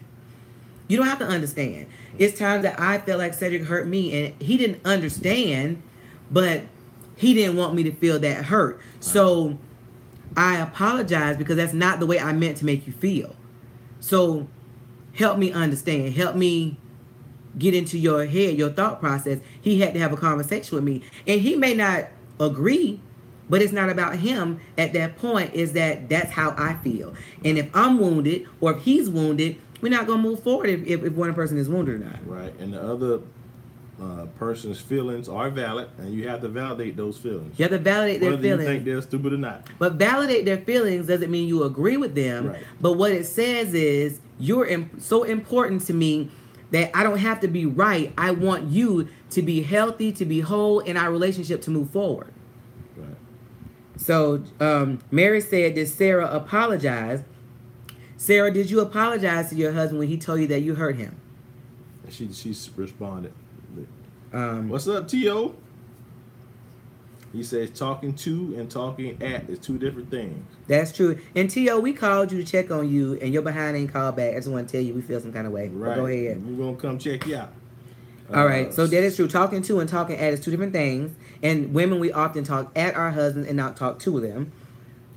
You don't have to understand. It's times that I felt like Cedric hurt me, and he didn't understand, but he didn't want me to feel that hurt. So I apologize, because that's not the way I meant to make you feel. So help me understand. Help me get into your head, your thought process. He had to have a conversation with me. And he may not agree, but it's not about him at that point. Is that's how I feel. And if I'm wounded, or if he's wounded, we're not going to move forward if one person is wounded or not. Right. And the other person's feelings are valid, and you have to validate those feelings. You have to validate their feelings. Whether you think they're stupid or not. But validate their feelings doesn't mean you agree with them. Right. But what it says is, you're so important to me that I don't have to be right. I want you to be healthy, to be whole, in our relationship to move forward. Right. So Mary said, did Sarah apologize? Sarah, did you apologize to your husband when he told you that you hurt him? She responded. What's up, T.O.? He says talking to and talking at is two different things. That's true. And T.O., we called you to check on you, and your behind ain't called back. I just want to tell you we feel some kind of way. Right. But go ahead. We're going to come check you out. All right. So that is true. Talking to and talking at is two different things. And women, we often talk at our husbands and not talk to them.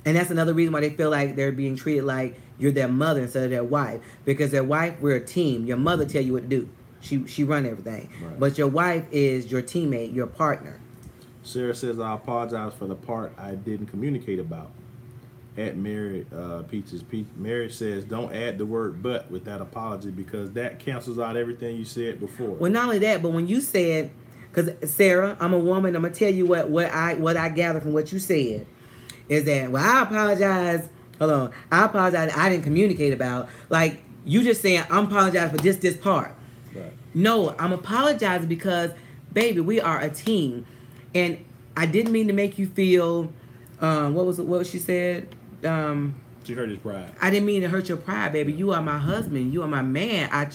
And that's another reason why they feel like they're being treated like you're their mother instead of their wife. Because their wife, we're a team. Your mother tell you what to do. She run everything. Right. But your wife is your teammate, your partner. Sarah says, I apologize for the part I didn't communicate about. At Mary Peaches. Mary says, don't add the word but with that apology because that cancels out everything you said before. Well, not only that, but when you said, because Sarah, I'm a woman, I'm going to tell you what I gathered from what you said is that, well, I apologize. Hold on. I apologize. I didn't communicate about. Like, you just saying, I'm apologizing for this part. Right. No, I'm apologizing because, baby, we are a team. And I didn't mean to make you feel, what she said? She hurt his pride. I didn't mean to hurt your pride, baby. You are my husband. You are my man.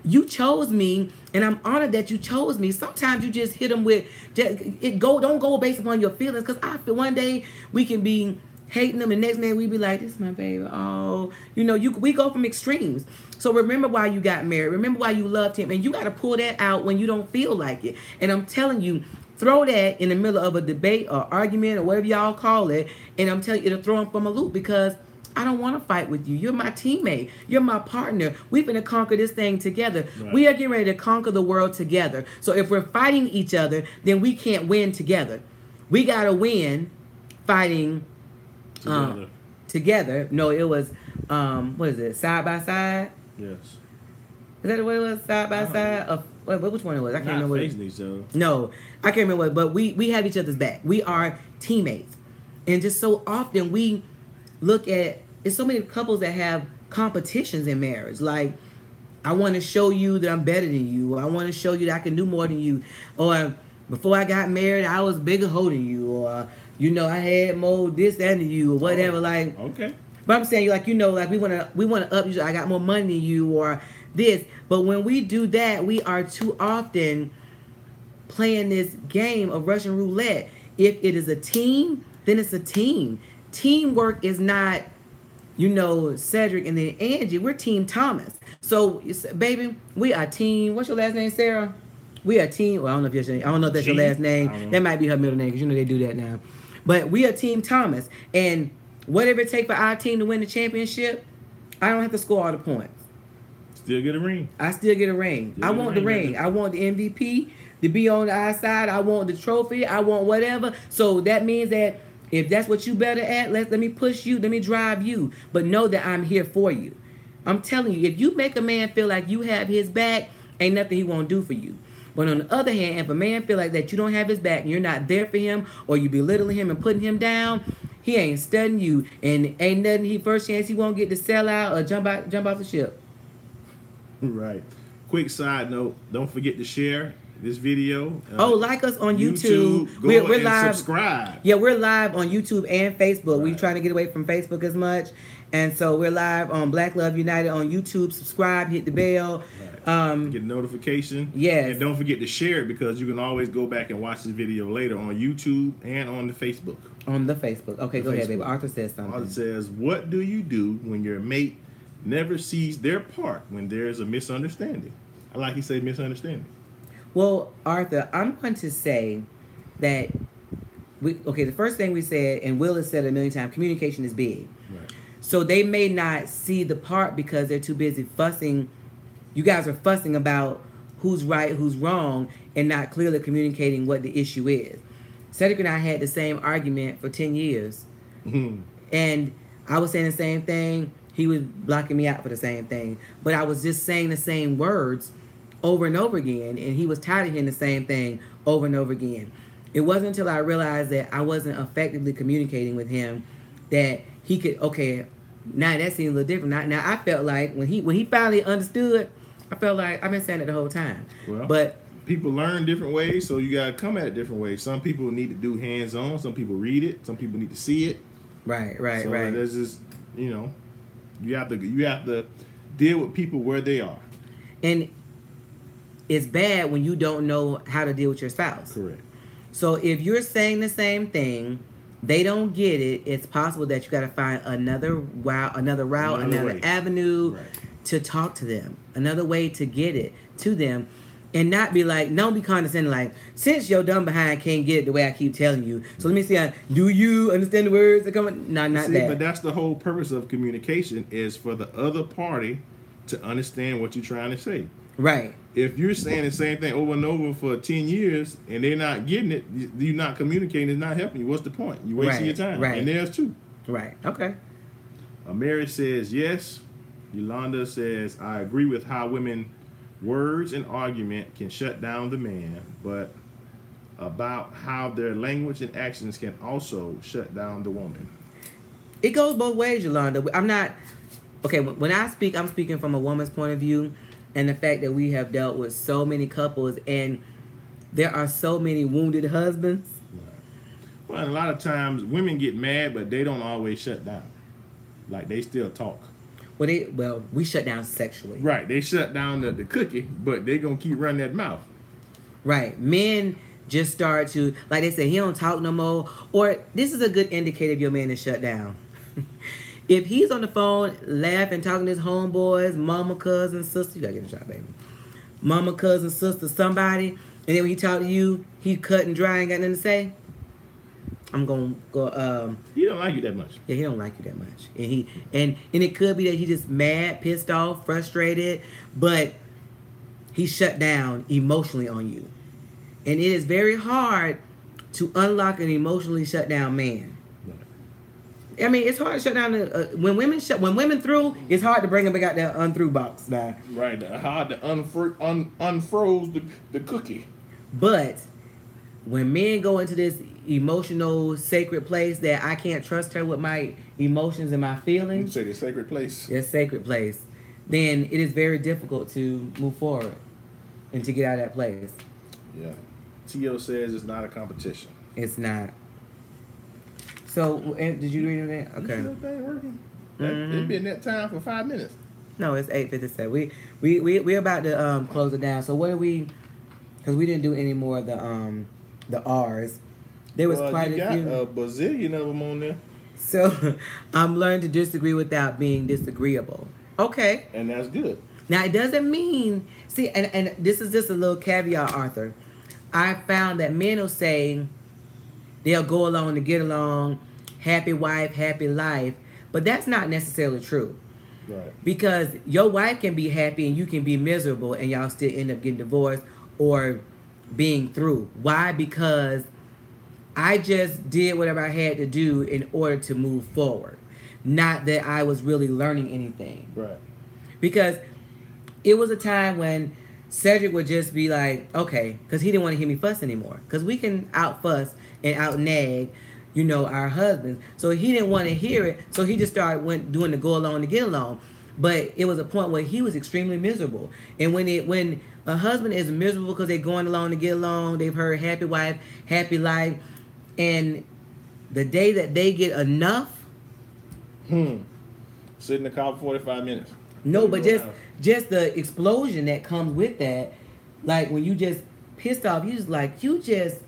You chose me, and I'm honored that you chose me. Sometimes you just hit them with, don't go based upon your feelings, because I feel one day we can be hating them, and the next day we be like, this is my baby. Oh, we go from extremes. So remember why you got married. Remember why you loved him, and you got to pull that out when you don't feel like it. And I'm telling you, throw that in the middle of a debate or argument or whatever y'all call it, and I'm telling you, it'll throw them from a loop because I don't want to fight with you. You're my teammate. You're my partner. We're going to conquer this thing together. Right. We are getting ready to conquer the world together. So if we're fighting each other, then we can't win together. We got to win fighting together. No, it was, what is it, side by side? Yes. Is that what it was, side by side? Which one it was? I can't remember. Facing each other. No, I can't remember. But we have each other's back. We are teammates, and just so often we look at. There's so many couples that have competitions in marriage. Like, I want to show you that I'm better than you. I want to show you that I can do more than you. Or before I got married, I was bigger hoe than you. Or I had more this that than you. Or whatever. Like, okay. But I'm saying, like, we want to up you. I got more money than you. Or this. But when we do that, we are too often playing this game of Russian roulette. If it is a team, then it's a team. Teamwork is not, Cedric and then Angie. We're Team Thomas. So, baby, we are team. What's your last name, Sarah? We are team. Well, I don't know if that's your last name. That might be her middle name because they do that now. But we are Team Thomas. And whatever it takes for our team to win the championship, I don't have to score all the points. Still get a ring. I still get a ring. I want the ring. I want the MVP to be on our side. I want the trophy. I want whatever. So that means that if that's what you better at, let me push you. Let me drive you. But know that I'm here for you. I'm telling you, if you make a man feel like you have his back, ain't nothing he won't do for you. But on the other hand, if a man feel like that you don't have his back and you're not there for him, or you belittling him and putting him down, he ain't studying you. And ain't nothing first chance he won't get to sell out or jump off the ship. Right. Quick side note, don't forget to share this video. Like us on YouTube. We're live. Subscribe. Yeah, we're live on YouTube and Facebook. Right. We're trying to get away from Facebook as much. And so we're live on Black Love United on YouTube. Subscribe, hit the bell. Right. Get a notification. Yes. And don't forget to share it because you can always go back and watch this video later on YouTube and on the Facebook. On the Facebook. Okay, go ahead, baby. Arthur says something. Arthur says, what do you do when your mate never sees their part when there's a misunderstanding? I like he said misunderstanding. Well, Arthur, I'm going to say that the first thing we said, and Will has said it a million times, communication is big. Right. So they may not see the part because they're too busy fussing. You guys are fussing about who's right, who's wrong, and not clearly communicating what the issue is. Cedric and I had the same argument for 10 years. Mm-hmm. And I was saying the same thing. He was blocking me out for the same thing. But I was just saying the same words over and over again. And he was tired of hearing the same thing over and over again. It wasn't until I realized that I wasn't effectively communicating with him that he could, okay, now that seems a little different. Now I felt like when he finally understood, I feel like I've been saying it the whole time. Well, But people learn different ways, so you gotta come at it different ways. Some people need to do hands-on. Some people read it. Some people need to see it. right. So there's just, you have to deal with people where they are. And it's bad when you don't know how to deal with your spouse. Correct. So if you're saying the same thing, they don't get it, it's possible that you got to find another route, another way. avenue Right. to talk to them, another way to get it to them, and not be like, don't be condescending, like, since your dumb behind can't get it the way I keep telling you, so let me see, do you understand the words that come? No, not that. But that's the whole purpose of communication, is for the other party to understand what you're trying to say. Right. If you're saying the same thing over and over for 10 years and they're not getting it, you're not communicating, it's not helping you. What's the point? You're wasting your time. Right. And there's two. Right. Okay. Mary says yes. Yolanda says, I agree with how women words and argument can shut down the man, but about how their language and actions can also shut down the woman. It goes both ways, Yolanda. I'm not okay. When I speak, I'm speaking from a woman's point of view, and the fact that we have dealt with so many couples, and there are so many wounded husbands. Well, and a lot of times women get mad, but they don't always shut down. Like, they still talk. Well, we shut down sexually. Right. They shut down the cookie, but they gonna keep running that mouth. Right. Men just start to, like they say, he don't talk no more. Or this is a good indicator if your man is shut down. If he's on the phone laughing, talking to his homeboys, mama, cousin, sister, you gotta get in the shot, baby. Mama, cousin, sister, somebody, and then when he talk to you, he cut and dry, ain't got nothing to say. I'm gonna go. He don't like you that much. Yeah, he don't like you that much, and it could be that he just mad, pissed off, frustrated, but he shut down emotionally on you, and it is very hard to unlock an emotionally shut down man. I mean, it's hard to shut down when women through. It's hard to bring them back out that unthrough box now. Right, hard to unfroze the cookie. But when men go into this emotional sacred place that I can't trust her with my emotions and my feelings, You say the sacred place. It's sacred place, then it is very difficult to move forward and to get out of that place. Yeah. T.O. says it's not a competition. It's not. So, did you read that? Okay. That thing working? It's been that time for 5 minutes. No, it's 8:57. We're about to close it down. So what are we? Because we didn't do any more of the R's. There was quite a few. A bazillion of them on there. So I'm learning to disagree without being disagreeable. Okay. And that's good. Now it doesn't mean and this is just a little caveat, Arthur. I found that men will say they'll go along to get along, happy wife, happy life, but that's not necessarily true. Right. Because your wife can be happy and you can be miserable and y'all still end up getting divorced or being through. Why? Because I just did whatever I had to do in order to move forward. Not that I was really learning anything. Right. Because it was a time when Cedric would just be like, okay, because he didn't want to hear me fuss anymore. Because we can out fuss and out nag, our husbands. So he didn't want to hear it. So he just started doing the go along to get along. But it was a point where he was extremely miserable. And when a husband is miserable because they're going along to get along, they've heard happy wife, happy life, and the day that they get enough, sit in the car for 45 minutes. No, but just the explosion that comes with that, like when you just pissed off, you just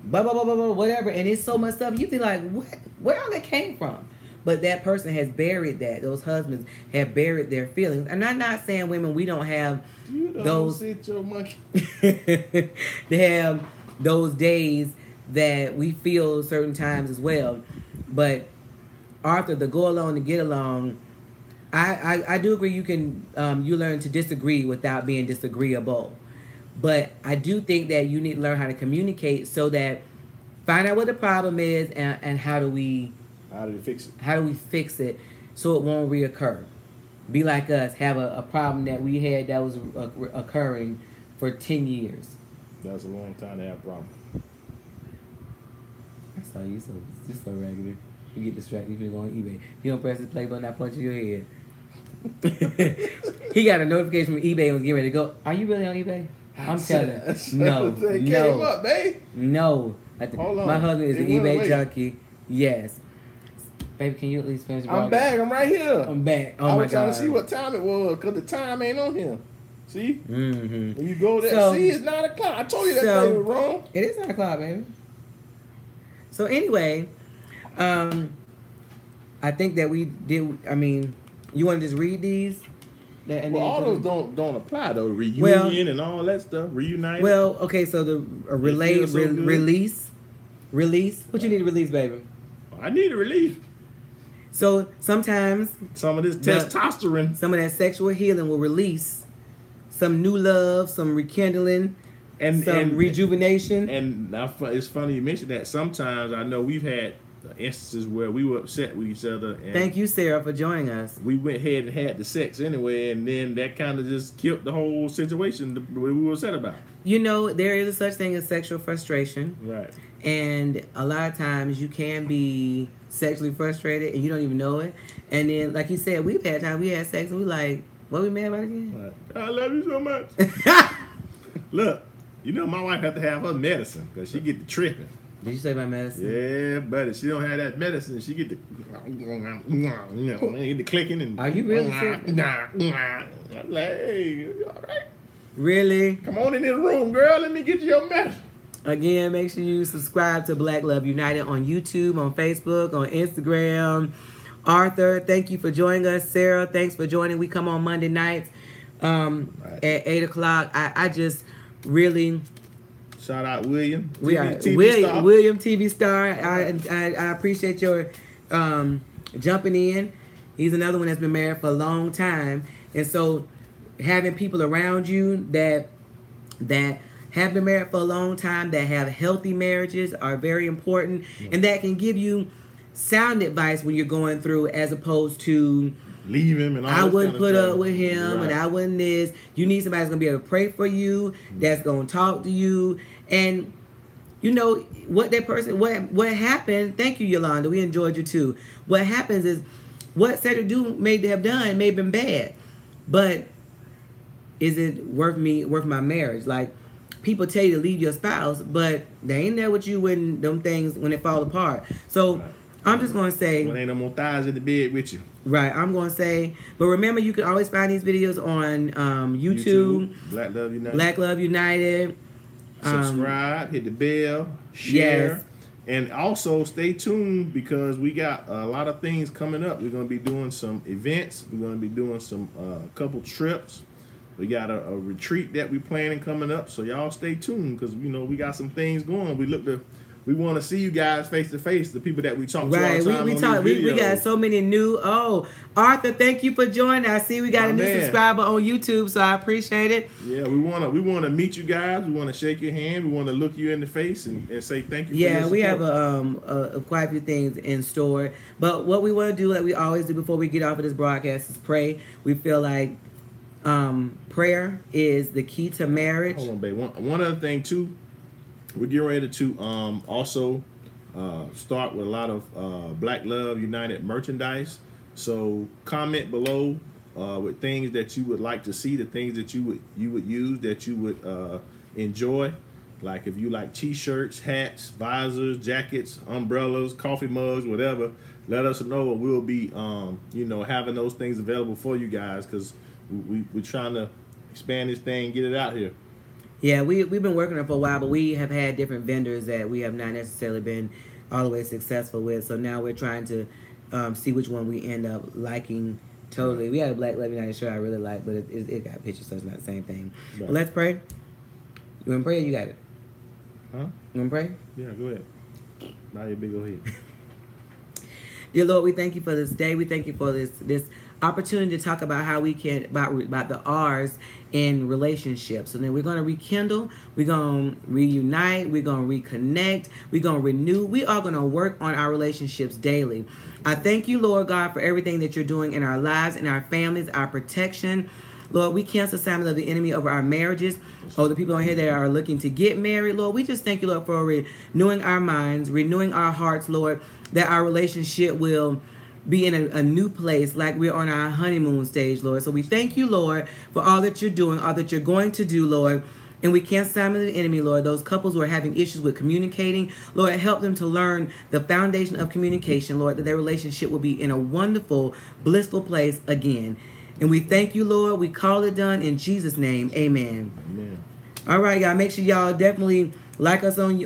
blah blah blah blah blah whatever, and it's so much stuff. You be like, what? Where all that came from? But that person has buried that. Those husbands have buried their feelings. And I'm not saying women, we don't have those. Sit your monkey. They have those days that we feel certain times as well. But Arthur, the go along to get along, I do agree you can you learn to disagree without being disagreeable. But I do think that you need to learn how to communicate so that find out what the problem is and how do we fix it? How do we fix it so it won't reoccur? Be like us, have a problem that we had that was occurring for 10 years. That's a long time to have a problem. I saw you so regular. You get distracted if you go on eBay. You don't press the play button, I punch in your head. He got a notification from eBay and was getting ready to go. Are you really on eBay? I'm telling you. No. Came up, babe. No. Hold on. My husband is an It went eBay away. junkie. Yes. Baby, can you at least finish the I'm broadcast? back. I'm right here. I'm back. Oh I my was trying God. to see what time it was because the time ain't on here. See? Mm-hmm. When you go there, So- see, it's 9 o'clock. I told you that So- thing was wrong. It is 9 o'clock, baby. So anyway, I think that we did. I mean, you want to just read these? And Well, all then- those don't apply though. Reunion and all that stuff. Reunited. Well, okay. So the feels so good. release. What you need to release, baby? I need a relief. So sometimes Some of this The- testosterone. some of that sexual healing will release some new love, some rekindling, some rejuvenation. And now, it's funny you mentioned that. Sometimes I know we've had instances where we were upset with each other. And Thank you, Sarah, for joining us. we went ahead and had the sex anyway, and then that kind of just killed the whole situation the way we were upset about. You know, there is a such thing as sexual frustration. Right. And a lot of times you can be sexually frustrated and you don't even know it. And then, like you said, we've had times we had sex and we like, what we mad about again? Right. I love you so much. Look, you know my wife have to have her medicine because she get the tripping. Did you say my medicine? Yeah, buddy. She don't have that medicine. She get the, get the clicking and. Are you really sick? I'm like, hey, you all right? Really? Come on in this room, girl. Let me get you your medicine. Again, make sure you subscribe to Black Love United on YouTube, on Facebook, on Instagram. Arthur, thank you for joining us. Sarah, thanks for joining. We come on Monday nights at 8 o'clock. I just really... Shout out William. We are TV star. William TV star. I appreciate your jumping in. He's another one that's been married for a long time, and so having people around you that have been married for a long time, that have healthy marriages, are very important, and that can give you sound advice when you're going through, as opposed to Leave him and all I this wouldn't kind put of up stuff. with him, Right. and I wouldn't this. You need somebody that's gonna be able to pray for you, that's gonna talk to you, and you know what that person, what happened. Thank you, Yolanda. We enjoyed you too. What happens is, what Cedric may have done may have been bad, but is it worth my marriage? Like, people tell you to leave your spouse, but they ain't there with you when it fall apart. So I'm just gonna say, Well, ain't no more thighs in the bed with you. right, I'm going to say, but remember, you can always find these videos on YouTube, Black Love United. Black Love United. Subscribe, hit the bell, share, Yes. and also stay tuned because we got a lot of things coming up. We're going to be doing some events. We're going to be doing some couple trips. We got a retreat that we planning coming up, so y'all stay tuned because we got some things going. We want to see you guys face to face, the people that we talk to all Right, the time. we on talk. these We got videos. so many new. Oh, Arthur, thank you for joining. I see we got My a new man. subscriber on YouTube, so I appreciate it. Yeah, we wanna meet you guys. We want to shake your hand. We want to look you in the face and say thank you. Yeah, for we your have support. quite a few things in store. But what we want to do, like we always do before we get off of this broadcast, is pray. We feel like prayer is the key to marriage. Hold on, babe. One other thing too, we're getting ready to also start with a lot of Black Love United merchandise. So comment below with things that you would like to see, the things that you would use, that you would enjoy. Like if you like t-shirts, hats, visors, jackets, umbrellas, coffee mugs, whatever, let us know, and we'll be having those things available for you guys because we're trying to expand this thing, get it out here. Yeah, we've been working on it for a while, but we have had different vendors that we have not necessarily been all the way successful with. So now we're trying to see which one we end up liking totally. We had a Black Love United shirt I really like, but it got pictures, so it's not the same thing. Right. But let's pray. You want to pray or you got it? Huh? You want to pray? Yeah, go ahead. Now you big go ahead. Dear Lord, we thank you for this day. We thank you for this opportunity to talk about how we can about the R's in relationships. And then we're going to rekindle, we're going to reunite, we're going to reconnect, we're going to renew. We are going to work on our relationships daily. I thank you, Lord God, for everything that you're doing in our lives, in our families, our protection. Lord, we cancel assignments of the enemy over our marriages, over the people on here that are looking to get married. Lord, we just thank you, Lord, for renewing our minds, renewing our hearts, Lord, that our relationship will be in a new place like we're on our honeymoon stage, Lord. So we thank you, Lord, for all that you're doing, all that you're going to do, Lord. And we can't silence the enemy, Lord. Those couples who are having issues with communicating, Lord, help them to learn the foundation of communication, Lord, that their relationship will be in a wonderful, blissful place again. And we thank you, Lord. We call it done in Jesus' name. Amen. Amen. All right, y'all. Make sure y'all definitely like us on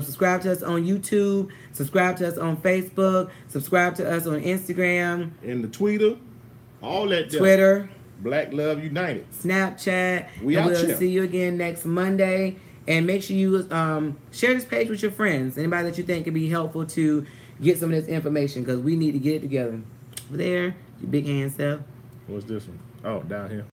subscribe to us on YouTube, subscribe to us on Facebook, subscribe to us on Instagram, And the Twitter, all that. Twitter, Black Love United, Snapchat. We and out we'll here. see you again next Monday. And make sure you share this page with your friends, anybody that you think could be helpful to get some of this information, because we need to get it together. Over there, your big hand self. What's this one? Oh, down here.